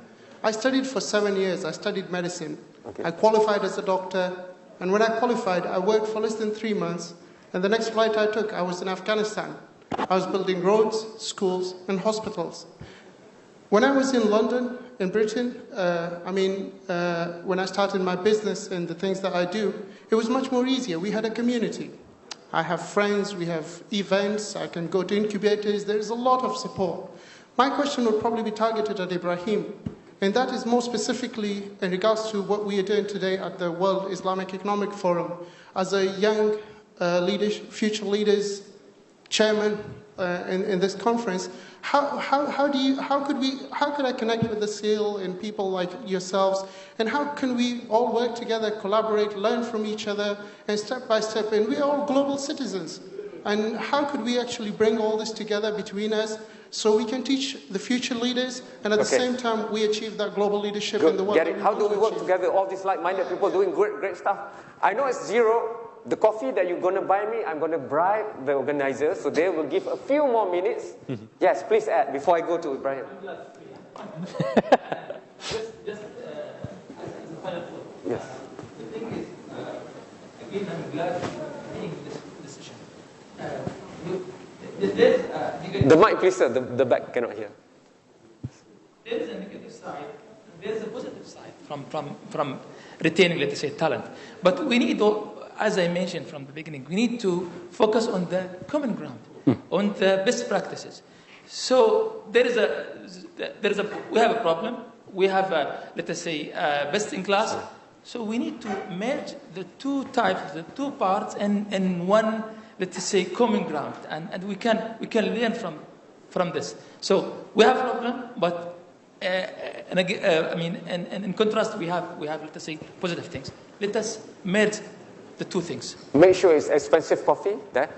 I studied for 7 years. I studied medicine. Okay. I qualified as a doctor. And when I qualified, I worked for less than 3 months. And the next flight I took, I was in Afghanistan. I was building roads, schools, and hospitals. When I was in London, in Britain, when I started my business and the things that I do, it was much more easier. We had a community. I have friends, we have events, I can go to incubators, there's a lot of support. My question would probably be targeted at Ibrahim, and that is more specifically in regards to what we are doing today at the World Islamic Economic Forum. As a young future leaders chairman in this conference, how could I connect with the SEAL and people like yourselves, and how can we all work together, collaborate, learn from each other, and step by step, and we're all global citizens, and how could we actually bring all this together between us so we can teach the future leaders, and at the same time we achieve that global leadership in the world. Get it? How do we work together, all these like-minded people doing great stuff? I know it's zero. The coffee that you're going to buy me, I'm going to bribe the organizers, so they will give a few more minutes. Yes, please add before I go to Ibrahim. Just as a final thought. Yes. The thing is, again, I'm glad you're making this decision. The mic, please, sir. The back cannot hear. There is a negative side, and there is a positive side from retaining, let us say, talent. But we need, as I mentioned from the beginning, we need to focus on the common ground, on the best practices. So we have a problem. We have, let us say, best in class. So we need to merge the two types, the two parts, in one, let us say, common ground, and we can learn from this. So we have a problem, but in contrast, we have let us say positive things. Let us merge the two things. Make sure it's expensive coffee there.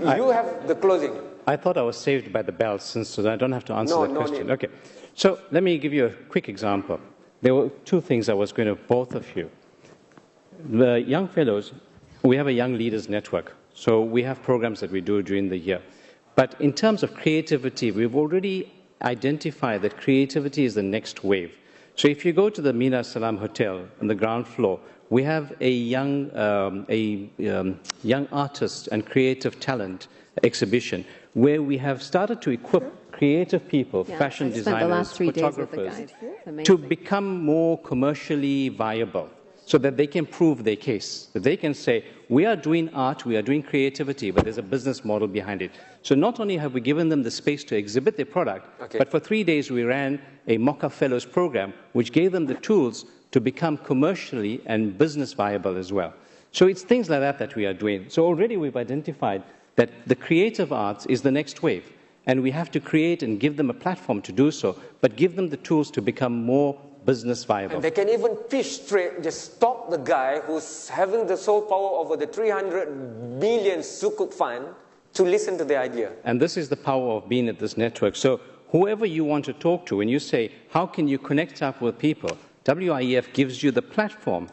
You have the closing. I thought I was saved by the bell, since I don't have to answer that question. Okay. So let me give you a quick example. There were two things I was going to both of you. The young fellows, we have a young leaders network. So we have programs that we do during the year. But in terms of creativity, we've already identified that creativity is the next wave. So if you go to the Mina Salam Hotel on the ground floor, we have a young artist and creative talent exhibition where we have started to equip creative people, fashion designers, photographers, to become more commercially viable so that they can prove their case, that they can say, we are doing art, we are doing creativity, but there's a business model behind it. So not only have we given them the space to exhibit their product, but for 3 days we ran a Mocha Fellows program, which gave them the tools to become commercially and business viable as well. So it's things like that we are doing. So already we've identified that the creative arts is the next wave, and we have to create and give them a platform to do so, but give them the tools to become more business viable. And they can even fish straight, just stop the guy who's having the sole power over the 300 million Sukuk fund to listen to the idea. And this is the power of being at this network. So whoever you want to talk to, when you say, how can you connect up with people, WIEF gives you the platform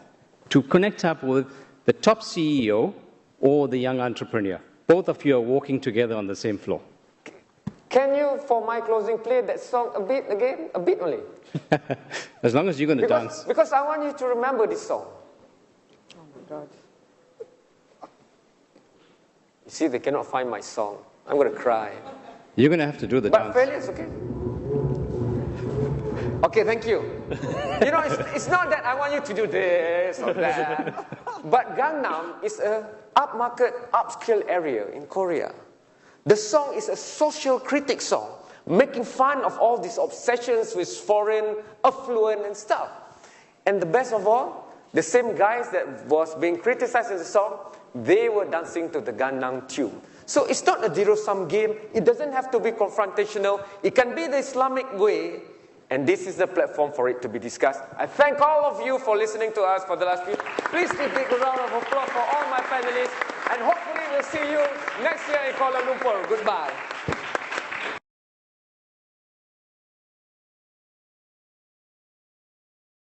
to connect up with the top CEO or the young entrepreneur. Both of you are walking together on the same floor. Can you, for my closing, play that song a bit again? A bit only. As long as you're going to dance. Because I want you to remember this song. Oh my God. You see, they cannot find my song. I'm going to cry. You're going to have to do the dance. But failure is okay. Okay, thank you. You know, it's not that I want you to do this or that. But Gangnam is a upmarket, upscale area in Korea. The song is a social critic song, making fun of all these obsessions with foreign, affluent and stuff. And the best of all, the same guys that was being criticized in the song, they were dancing to the Gangnam tune. So it's not a zero-sum game. It doesn't have to be confrontational. It can be the Islamic way. And this is the platform for it to be discussed. I thank all of you for listening to us for the last few. Please give a big round of applause for all my panelists. And hopefully we'll see you next year in Kuala Lumpur. Goodbye.